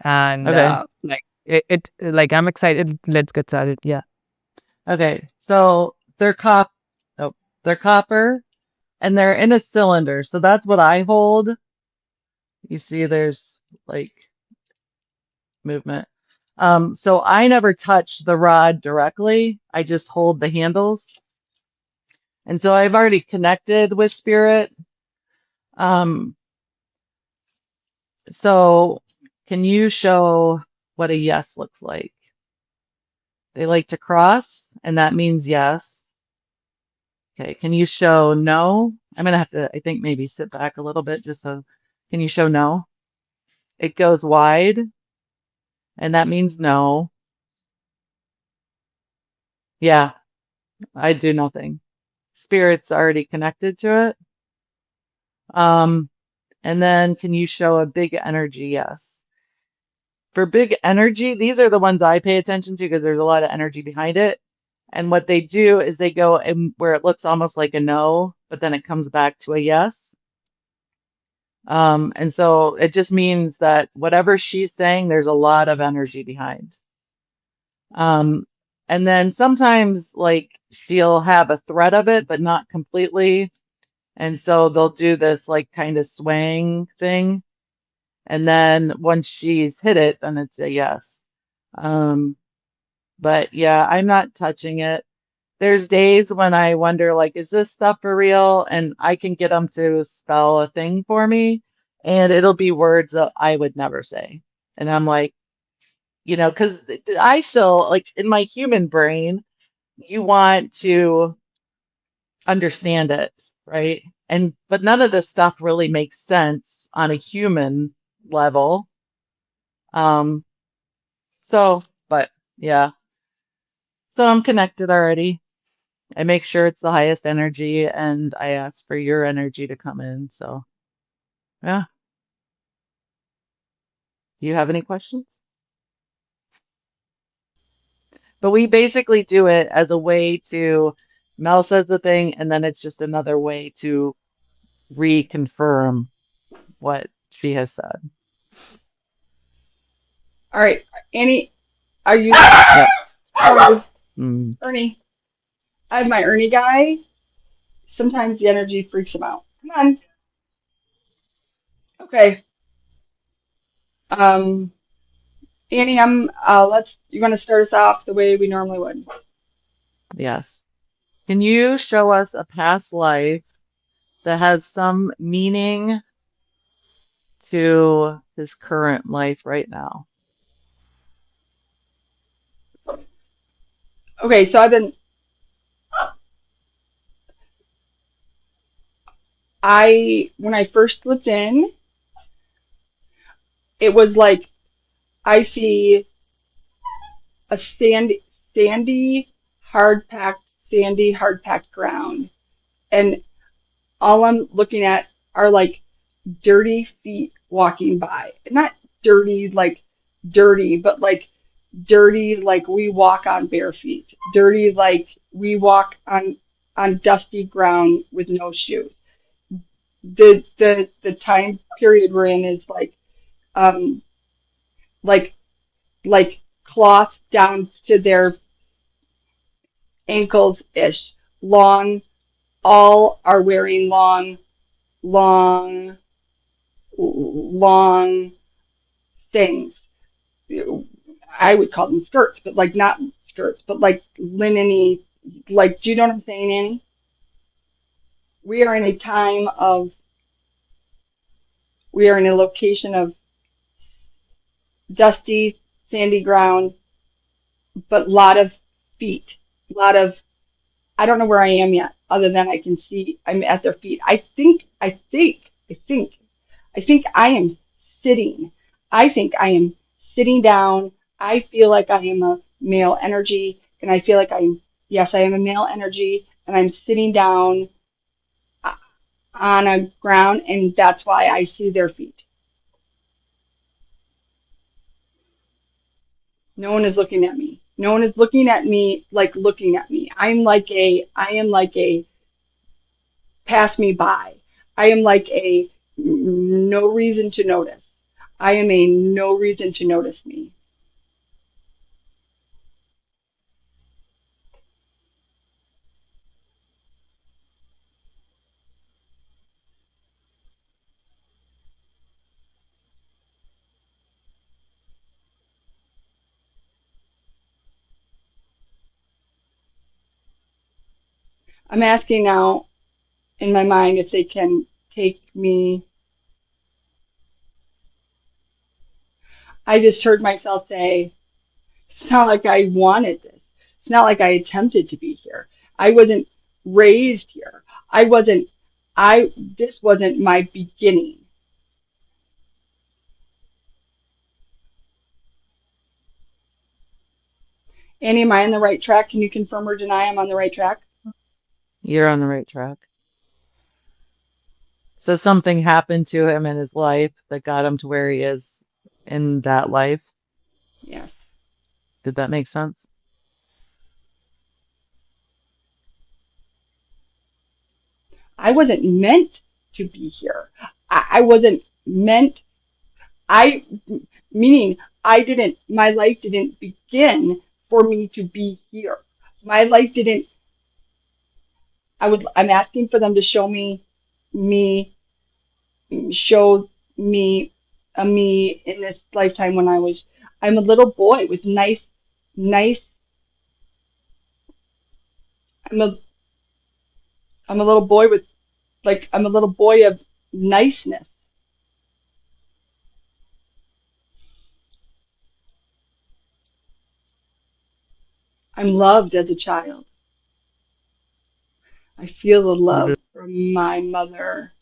And Okay. like, it like, I'm excited. Let's get started. Yeah. Okay. So oh, they're copper and they're in a cylinder. So that's what I hold. You see there's like movement. So I never touch the rod directly. I just hold the handles. And so I've already connected with spirit. Um, so can you show what a yes looks like? They like to cross, and that means yes. Okay, can you show no? I'm gonna have to, I think, maybe sit back a little bit just so. Can you show no? It goes wide, and that means no. Yeah, I do nothing. Spirit's already connected to it. Um, and then can you show a big energy? Yes. For big energy, these are the ones I pay attention to because there's a lot of energy behind it. And what they do is they go in where it looks almost like a no, but then it comes back to a yes. And so it just means that whatever she's saying, there's a lot of energy behind. Um, and then sometimes, like, she'll have a thread of it, but not completely. And so they'll do this, like, kind of swaying thing. And then once she's hit it, then it's a yes. Um, but yeah, I'm not touching it. There's days when I wonder, like, is this stuff for real? And I can get them to spell a thing for me, and it'll be words that I would never say. And I'm like, because I still, like, in my human brain, you want to understand it, right? But none of this stuff really makes sense on a human level. Um, but yeah. So I'm connected already. I make sure it's the highest energy and I ask for your energy to come in. So yeah. Do you have any questions? But we basically do it as a way to, Mel says the thing, and then it's just another way to reconfirm what she has said. All right, Annie, are you? Yeah. Sorry, Mm, Ernie. I have my Ernie guy. Sometimes the energy freaks him out. Come on. Okay. Um, Annie, you want to start us off the way we normally would? yes. Can you show us a past life that has some meaning to his current life right now? Okay, so when I first looked in, it was like I see a sandy, hard packed ground. And all I'm looking at are like dirty feet walking by. Not dirty, like dirty, but like dirty, like we walk on bare feet. Dirty, like we walk on dusty ground with no shoes. The time period we're in is um like like cloth down to their ankles ish. Long, all are wearing long, long things. I would call them skirts, but like not skirts, but like linen-y, like, do you know what I'm saying, Annie? We are in a time of, we are in a location of dusty, sandy ground, but a lot of feet, a lot of, I don't know where I am yet, other than I can see I'm at their feet. I think I am sitting. I think I am sitting down. I feel like I am a male energy, and I feel like yes, I am a male energy, and I'm sitting down on a ground, and that's why I see their feet. No one is looking at me. No one is looking at me like looking at me. I am like a pass me by. I am like a no reason to notice. I am a no reason to notice me. I'm asking now in my mind if they can take me. I just heard myself say, it's not like I wanted this. It's not like I attempted to be here. I wasn't raised here. I wasn't, this wasn't my beginning. Annie, am I on the right track? Can you confirm or deny I'm on the right track? You're on the right track. So something happened to him in his life that got him to where he is in that life. Yes. Did that make sense? I wasn't meant to be here. I wasn't meant, I, meaning my life didn't begin for me to be here. My life didn't, I'm asking for them to me, show me me in this lifetime when I'm a little boy with nice, I'm a, I'm a little boy with, I'm a little boy of niceness. I'm loved as a child. I feel the love from my mother.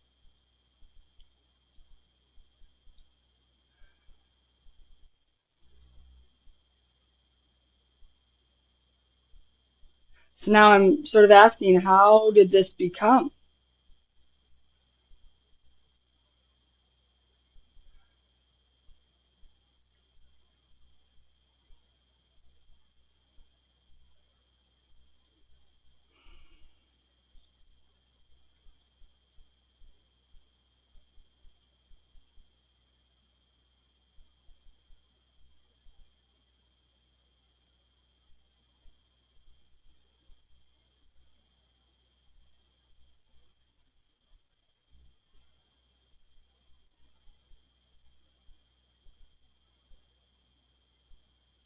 So now I'm sort of asking, how did this become?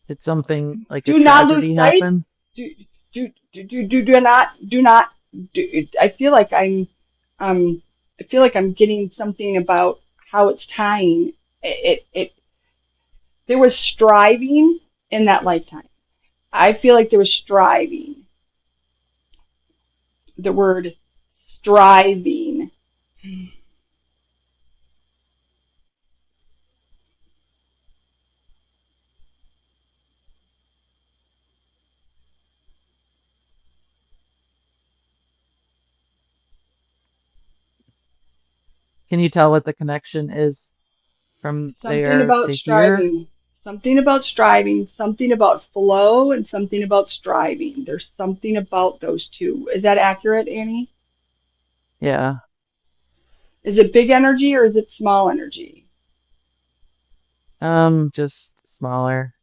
Did something like a Do not lose tragedy sight. happen? Do do not do. I feel like um I feel like I'm getting something about how it's tying. It there was striving in that lifetime. I feel like there was striving. The word striving. Can you tell what the connection is from Something there about to here? striving. Something about striving, something about flow, and something about striving. There's something about those two. Is that accurate, Annie? Yeah. Is it big energy or is it small energy? Just smaller.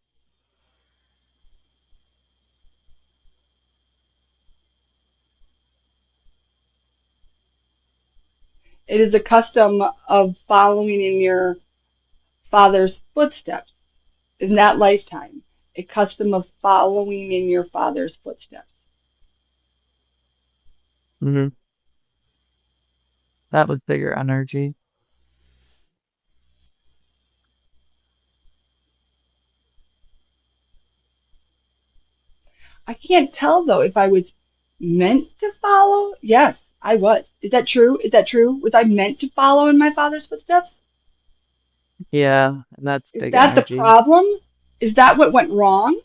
It is a custom of following in your father's footsteps in that lifetime. A custom of following in your father's footsteps. Hmm. That was bigger energy. I can't tell though if I was meant to follow. Yes, I was. Is that true? Is that true? Was I meant to follow in my father's footsteps? Yeah, and that's Is big that the energy. problem? Is that what went wrong?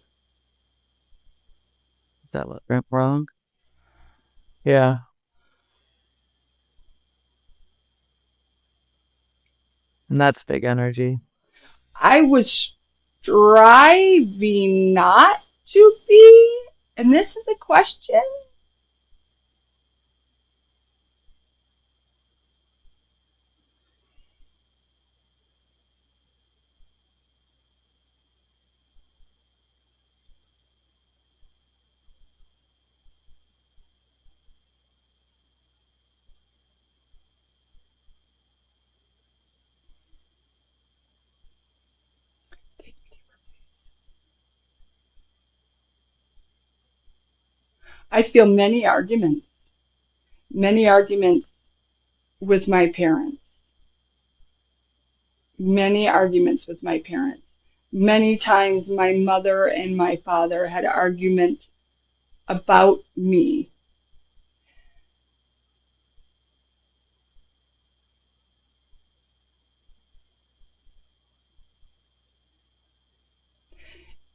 Is that what went wrong? Yeah. And that's big energy. I was striving not to be, and this is a question. I feel many arguments with my parents, many arguments with my parents. Many times my mother and my father had arguments about me.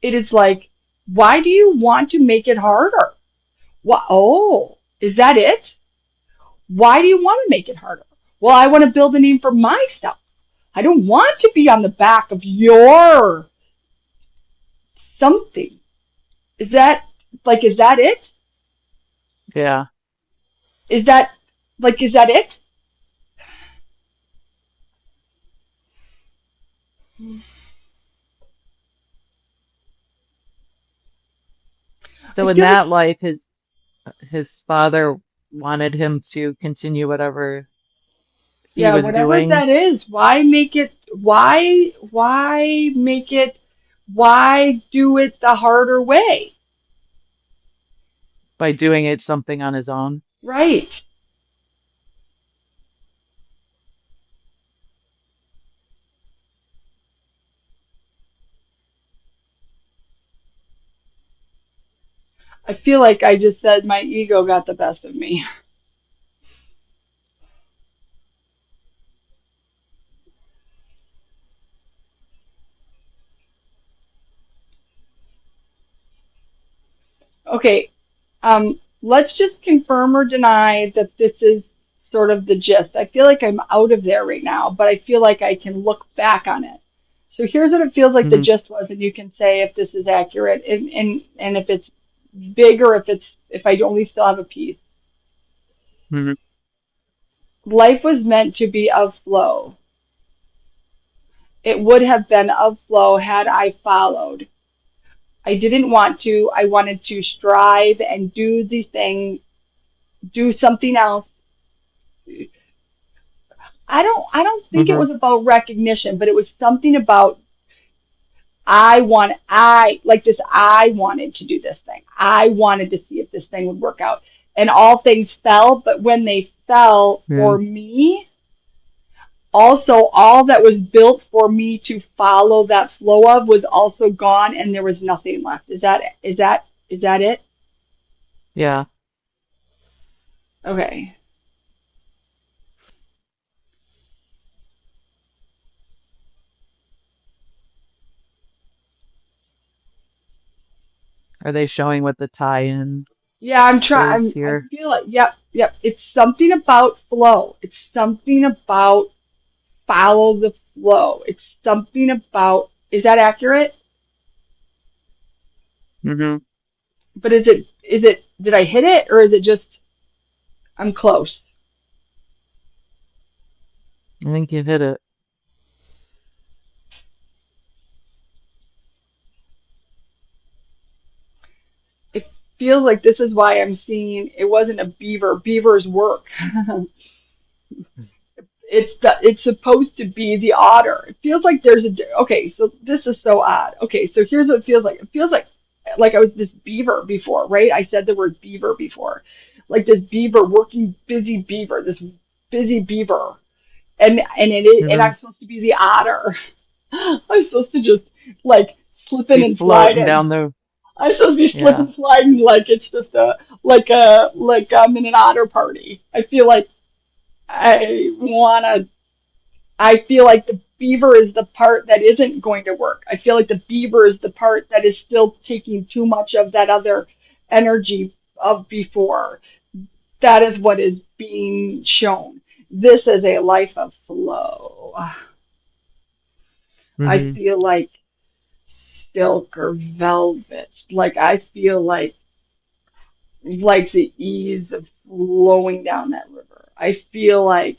It is like, why do you want to make it harder? What? Oh, is that it? Why do you want to make it harder? Well, I want to build a name for myself. I don't want to be on the back of your something. Is that is that it? Yeah. Is that is that it? I So in feel like, that life, his father wanted him to continue whatever he yeah, was whatever doing that is, why make it, why make it, why do it the harder way? by doing it something on his own. Right. I feel like I just said my ego got the best of me. Okay, let's just confirm or deny that this is sort of the gist. I feel like I'm out of there right now, but I feel like I can look back on it. So here's what it feels like the Mm-hmm. gist was, and you can say if this is accurate and if it's big or if I only still have a piece. Mm-hmm. Life was meant to be of flow. It would have been of flow had I followed. I didn't want to. I wanted to strive and do the thing, do something else. I don't think it Mm-hmm. was about recognition, but it was something about I like this I wanted to do this thing. I wanted to see if this thing would work out. And all things fell, but when they fell Yeah. for me, also all that was built for me to follow that flow of was also gone and there was nothing left. Is that it? Yeah. Okay. Are they showing what the tie-in Yeah, I'm is trying. I here? feel like, yep. It's something about flow. It's something about follow the flow. It's something about, is that accurate? Mm-hmm. But did I hit it or is it just, I'm close? I think you hit it. It feels like this is why I'm seeing it wasn't a beaver. Beavers work. It's supposed to be the otter. It feels like okay, so this is so odd. Okay, so here's what it feels like. It feels like I was this beaver before, right? I said the word beaver before. Like this beaver working busy beaver, this busy beaver. And Mm-hmm. I'm supposed to be the otter. I'm supposed to just like slip in Be and slide floating in. down the. I'm supposed to be Yeah. slipping sliding like it's just like I'm in an otter party. I wanna I feel like the beaver is the part that isn't going to work. I feel like the beaver is the part that is still taking too much of that other energy of before. That is what is being shown. This is a life of flow. I Mm-hmm. feel like silk or velvet. Like I feel like the ease of flowing down that river. I feel like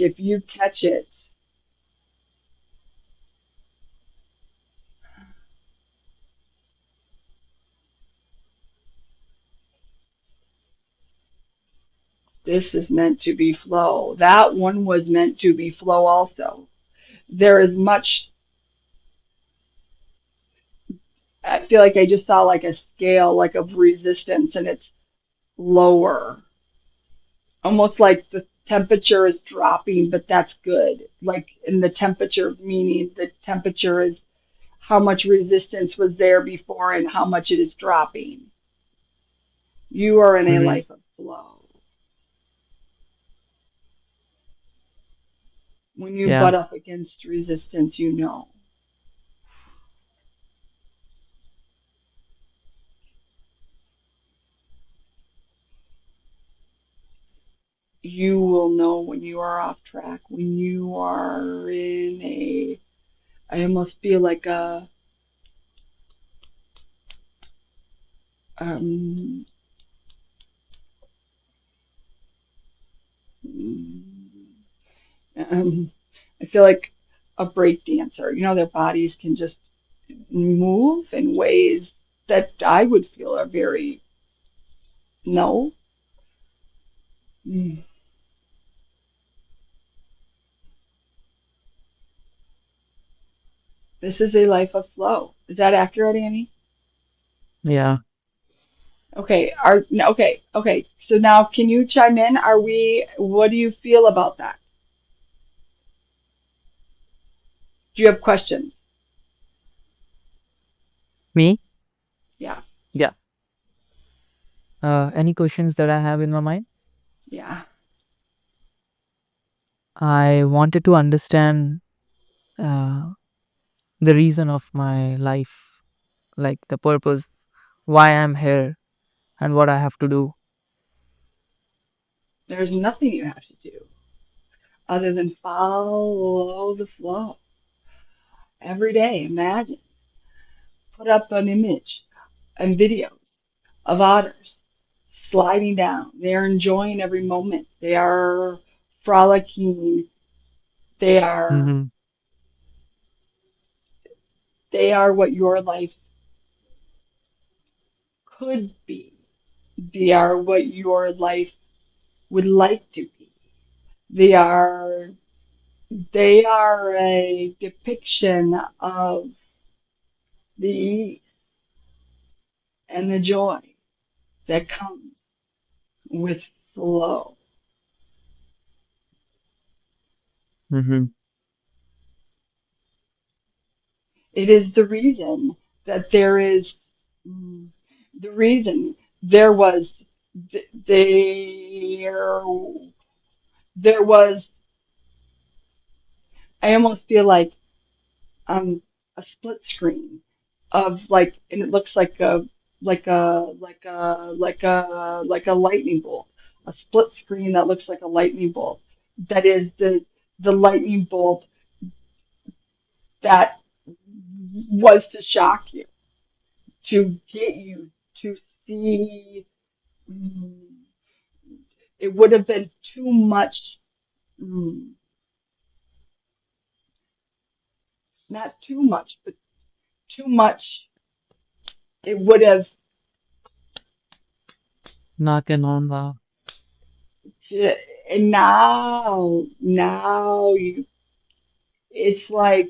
if you catch it, this is meant to be flow. That one was meant to be flow also. There is much, I feel like I just saw like a scale like of resistance and it's lower. Almost like the temperature is dropping, but that's good. Like in the temperature, meaning the temperature is how much resistance was there before and how much it is dropping. You are in a Mm-hmm. life of flow. When you Yeah. butt up against resistance, you know. You will know when you are off track, when you are I almost feel like um, um, I feel like a break dancer. You know, their bodies can just move in ways that I would feel are very, no. Mm. This is a life of flow. Is that accurate, Annie? Yeah. Okay, okay. So now can you chime in? What do you feel about that? Do you have questions? Me? Yeah, Yeah. Any questions that I have in my mind? yeah. I wanted to understand uh, the reason of my life, like the purpose. why I'm here and what I have to do. There's nothing you have to do other than follow the flow. Every day, imagine, put up an image and videos of otters sliding down. They are enjoying every moment. They are frolicking. They are Mm-hmm. they are what your life could be. They are what your life would like to be. They are they are a depiction of the ease and the joy that comes with flow. Mm-hmm. It is the reason that there is the reason there was there there was I almost feel like a split screen of like and it looks like a lightning bolt. A split screen that looks like a lightning bolt. That is the lightning bolt that was to shock you, to get you to see. mm, It would have been too much, mm, not too much, but too much. It would have, Knocking on the. and now it's like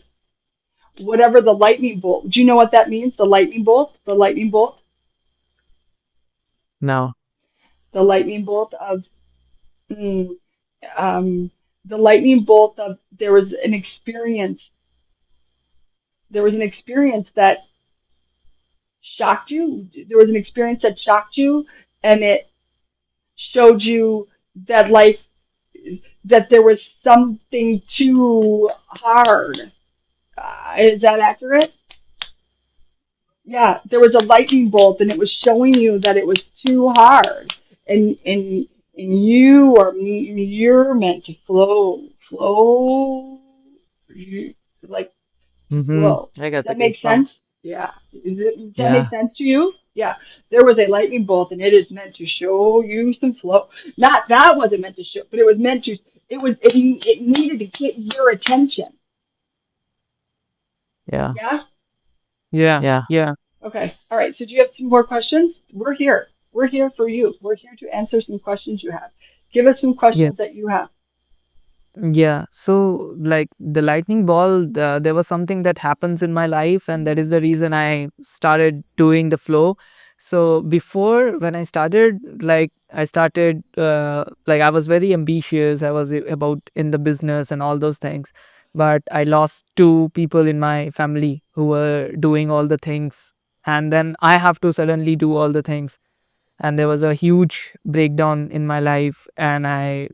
whatever the lightning bolt. Do you know what that means? The lightning bolt? The lightning bolt? No. The lightning bolt of, mm, um, the lightning bolt of, there was an experience that shocked you. There was an experience that shocked you, and it showed you that life, that there was something too hard. Is that accurate? Yeah, there was a lightning bolt, and it was showing you that it was too hard, and you're meant to flow, like to Mm-hmm. flow. I Does got the that make sense? goosebumps. Yeah. Does that make Yeah. sense to you? Yeah. There was a lightning bolt, and it is meant to show you some flow. Not that wasn't meant to show, but it was meant to. It needed to get your attention. Yeah. Yeah. Yeah. Yeah. Yeah. Okay. All right. So do you have some more questions? We're here. We're here for you. We're here to answer some questions you have. Give us some questions that Yes. you have. Yeah, so like the lightning ball, there was something that happens in my life, and that is the reason I started doing the flow. So before, when I started, like I was very ambitious. I was about in the business and all those things, but I lost two people in my family who were doing all the things, and then I have to suddenly do all the things, and there was a huge breakdown in my life, and I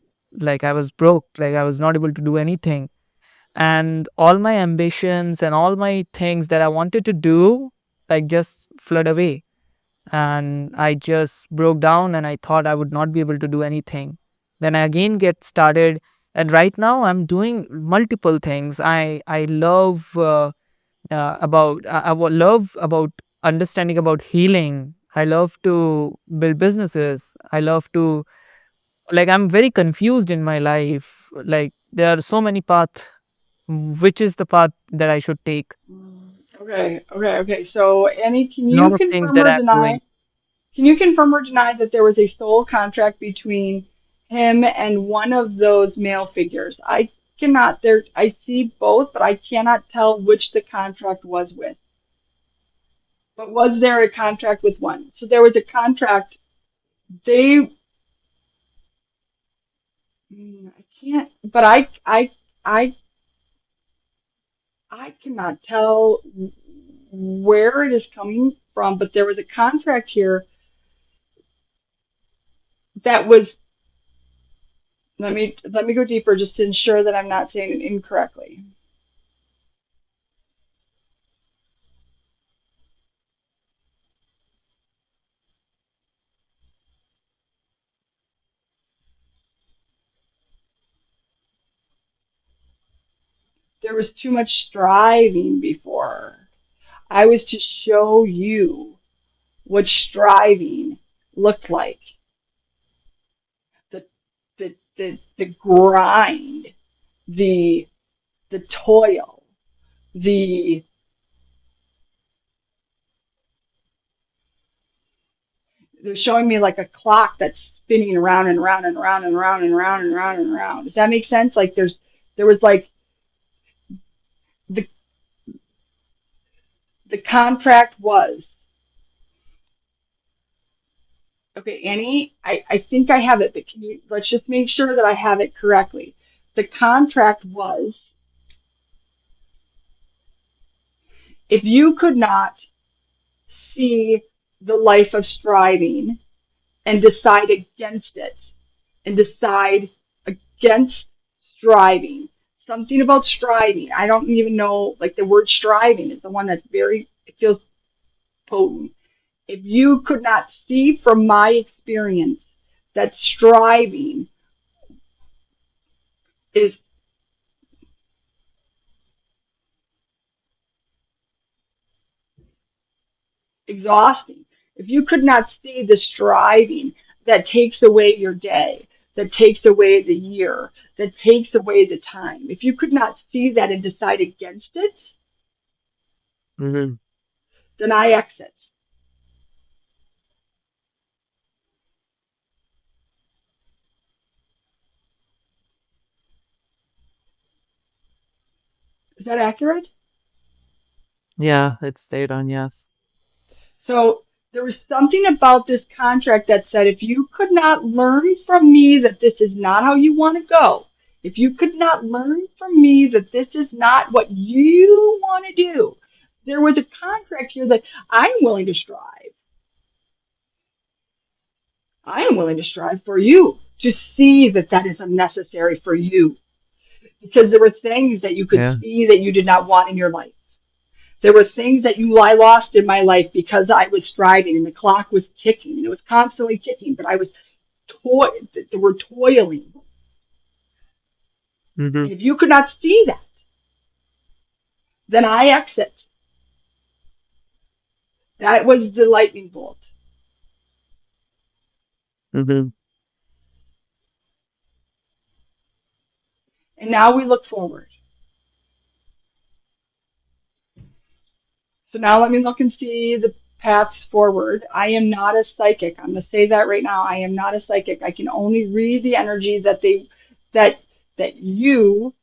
was broke, like I was not able to do anything, and all my ambitions and all my things that I wanted to do like just flood away, and I just broke down, and I thought I would not be able to do anything. Then I again get started, and right now I'm doing multiple things. I love love about understanding about healing. I love to build businesses. I love to, like, I'm very confused in my life. Like there are so many paths. Which is the path that I should take? Okay. So Annie, can A you lot of things confirm that or I'm deny? doing. Can you confirm or deny that there was a soul contract between him and one of those male figures? I cannot there I see both, but I cannot tell which the contract was with. But was there a contract with one? So there was a contract. They I can't, but I I cannot tell where it is coming from, but there was a contract here that was, let me go deeper just to ensure that I'm not saying it incorrectly. there was too much striving before. I was to show you what striving looked like. The the grind, the toil, the they're showing me like a clock that's spinning around and around and around and around and around and around and around. Does that make sense? Like there was like the contract was okay, Annie, I think I have it, but can you let's just make sure that I have it correctly. The contract was if you could not see the life of striving and decide against it and decide against striving. Something about striving. I don't even know, like the word striving is the one that's very, it feels potent. If you could not see from my experience that striving is exhausting, if you could not see the striving that takes away your day, that takes away the year, that takes away the time, if you could not see that and decide against it, Mm-hmm. then I exit. Is that accurate? Yeah, it stayed on yes. So there was something about this contract that said if you could not learn from me that this is not how you want to go, if you could not learn from me that this is not what you want to do, there was a contract here that I'm willing to strive. I am willing to strive for you to see that that is unnecessary for you because there were things that you could Yeah. see that you did not want in your life. There were things that I lost in my life because I was striving and the clock was ticking and it was constantly ticking, but I was they were toiling. Mm-hmm. And if you could not see that, then I exit. That was the lightning bolt. Mm-hmm. And now we look forward. So now let me look and see the paths forward. I am not a psychic. I'm going to say that right now. I am not a psychic. I can only read the energy that that you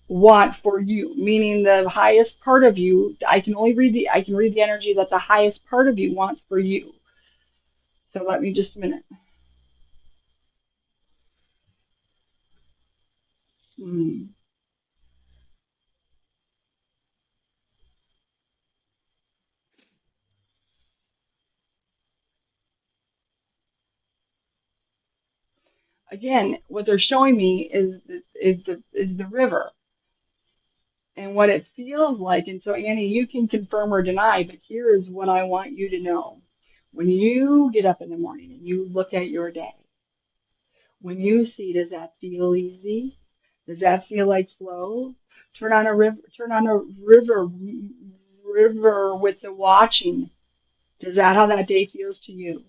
want for you, meaning the highest part of you. I can read the energy that the highest part of you wants for you. So let me just a minute. Hmm. Again, what they're showing me is the river and what it feels like. And so Annie, you can confirm or deny, but here is what I want you to know. When you get up in the morning and you look at your day, when you see, does that feel easy? Does that feel like flow? Turn on a river with the watching. Is that how that day feels to you?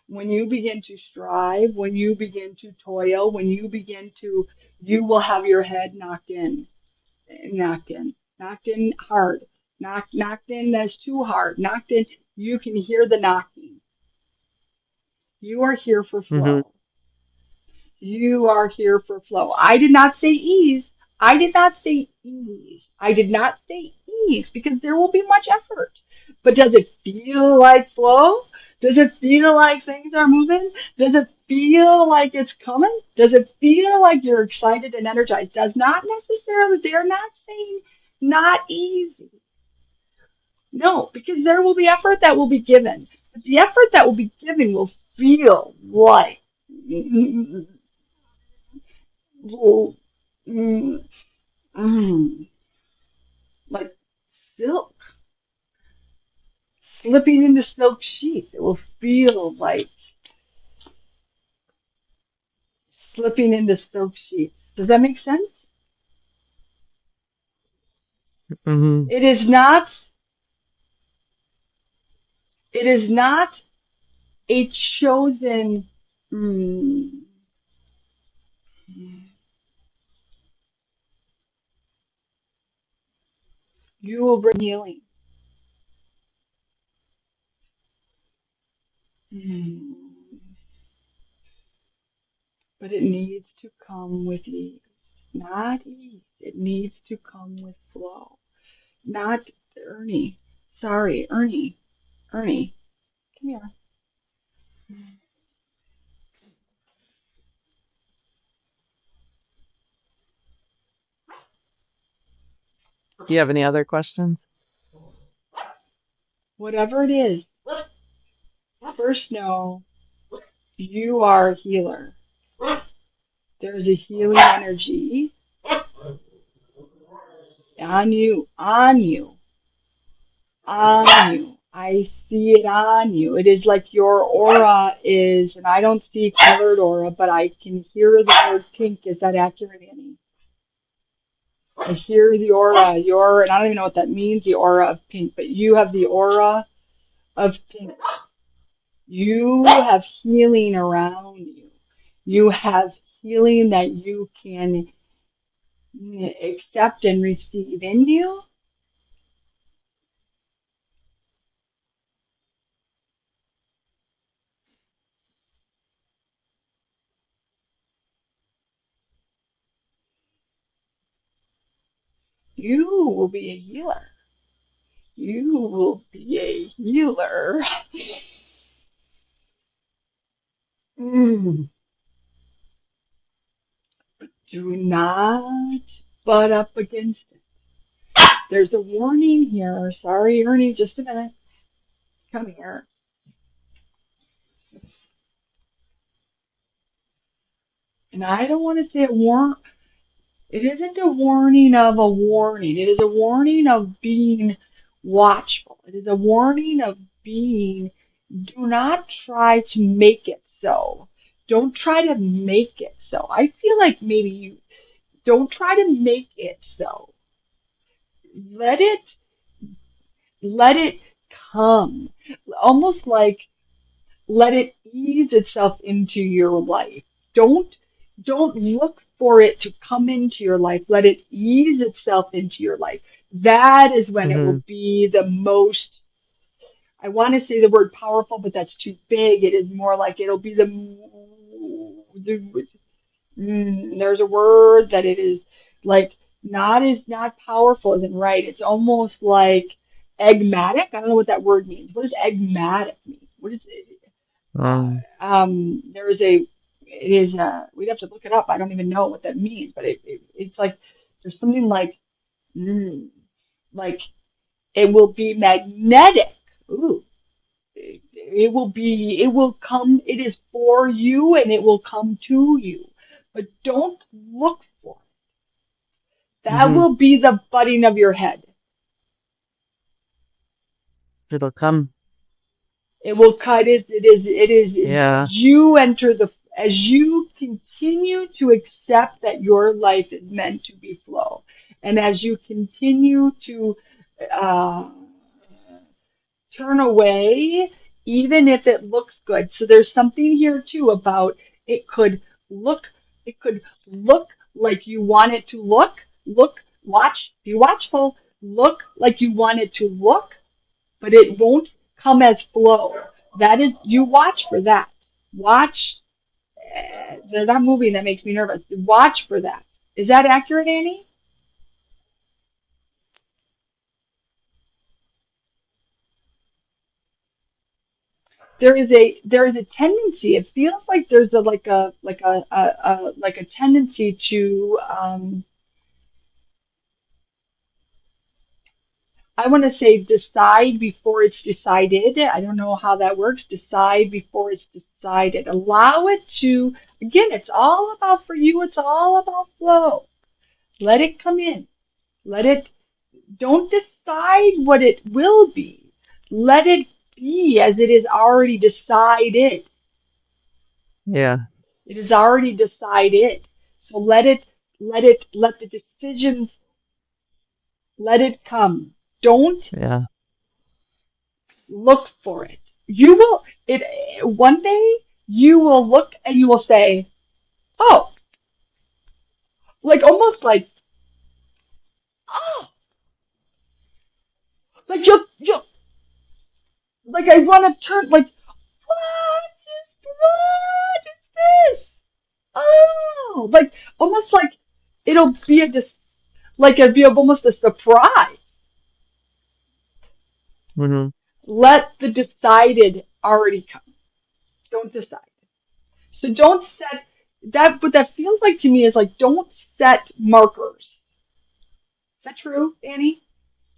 When you begin to strive, when you begin to toil, you will have your head knocked in hard, knocked in that's too hard, knocked in. You can hear the knocking. You are here for Mm-hmm. flow. You are here for flow. I did not say ease. I did not say ease. I did not say ease because there will be much effort. But does it feel like flow? Does it feel like things are moving? Does it feel like it's coming? Does it feel like you're excited and energized? Does not necessarily, they're not saying not easy. No, because there will be effort that will be given. But the effort that will be given will feel like mm, mm, like silk, slipping into silk sheath. It will feel like slipping into silk sheath. Does that make sense? Mm-hmm. It is not, it is not a chosen, mm, you will bring healing. Mm, but it needs to come with ease. Not ease. It needs to come with flow. Not Ernie. Sorry, Ernie. Ernie, come here. Do you have any other questions? Whatever it is, first know you are a healer. There's a healing energy on you, on you, on you. I see it on you. It is like your aura is, and I don't see colored aura, but I can hear the word pink. Is that accurate, Annie? I hear the aura, your, and I don't even know what that means, the aura of pink, but you have the aura of pink. You have healing around you. You have healing that you can accept and receive in you. You will be a healer. You will be a healer. Mm. Do not butt up against it. There's a warning here. Sorry, Ernie, just a minute. Come here. And I don't want to say a warn. It isn't a warning of a warning. It is a warning of being watchful. It is a warning of being, do not try to make it so. Don't try to make it so. I feel like maybe you don't try to make it so. Let it, let it come. Almost like let it ease itself into your life. Don't don't look for it to come into your life. Let it ease itself into your life. That is when it Mm-hmm. will be the most, I want to say the word powerful, but that's too big. It is more like it'll be the there's a word that it is like not powerful isn't right. It's almost like egmatic. I don't know what that word means. What does egmatic mean? What is it? Um, There is a, it is, we'd have to look it up. I don't even know what that means, but it's like, there's something mm, like it will be magnetic. Ooh, it will come, it is for you and it will come to you. But don't look for it. That mm-hmm. will be the butting of your head. It'll come. It will cut it. It is, Yeah. you enter the, as you continue to accept that your life is meant to be flow. And as you continue to, uh, turn away, even if it looks good. So there's something here too about it could look, it could look like you want it to look, watch, be watchful, look like you want it to look, but it won't come as flow. That is, you watch for that. Watch, there's that movie that makes me nervous. Watch for that. Is that accurate, Annie? There is a tendency. It feels like there's a like a tendency to I want to say decide before it's decided. I don't know how that works. Decide before it's decided. Allow it to, again, it's all about for you, it's all about flow. Let it come in. Let it, don't decide what it will be. Let it be as it is already decided. Yeah. It is already decided. So let the decisions, Let it come. Don't Yeah. look for it. You will, it, one day you will look and you will say, oh, like almost like, oh, like like I want to turn, like, what is this? Oh, like almost like it'll be like it'll be almost a surprise. Hmm. Let the decided already come. Don't decide. So don't set that. What that feels like to me is like don't set markers. Is that true, Annie?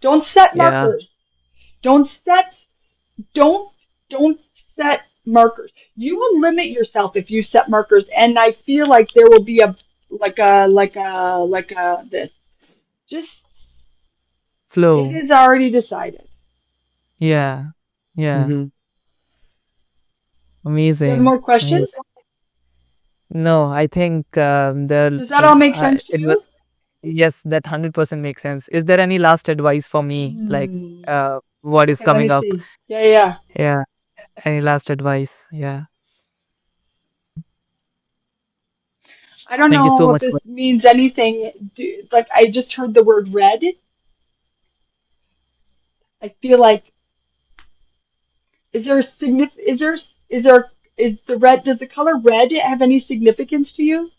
Don't set Yeah. markers. Don't set. Don't don't set markers. You will limit yourself if you set markers, and I feel like there will be a like a this. Just it Flow. is already decided. Yeah. Yeah. Hmm. Do you have Amazing. more questions? No, I think Does that all make sense to it will. you? Yes, that 100% makes sense. Is there any last advice for me? Like, Hmm. what is Okay, let me coming up? see. Yeah, yeah. Yeah. Any last advice? Yeah. I don't Thank you so know if much this for. means anything. Like I just heard the word red. I feel like is there a is there is the red does the color red have any significance to you?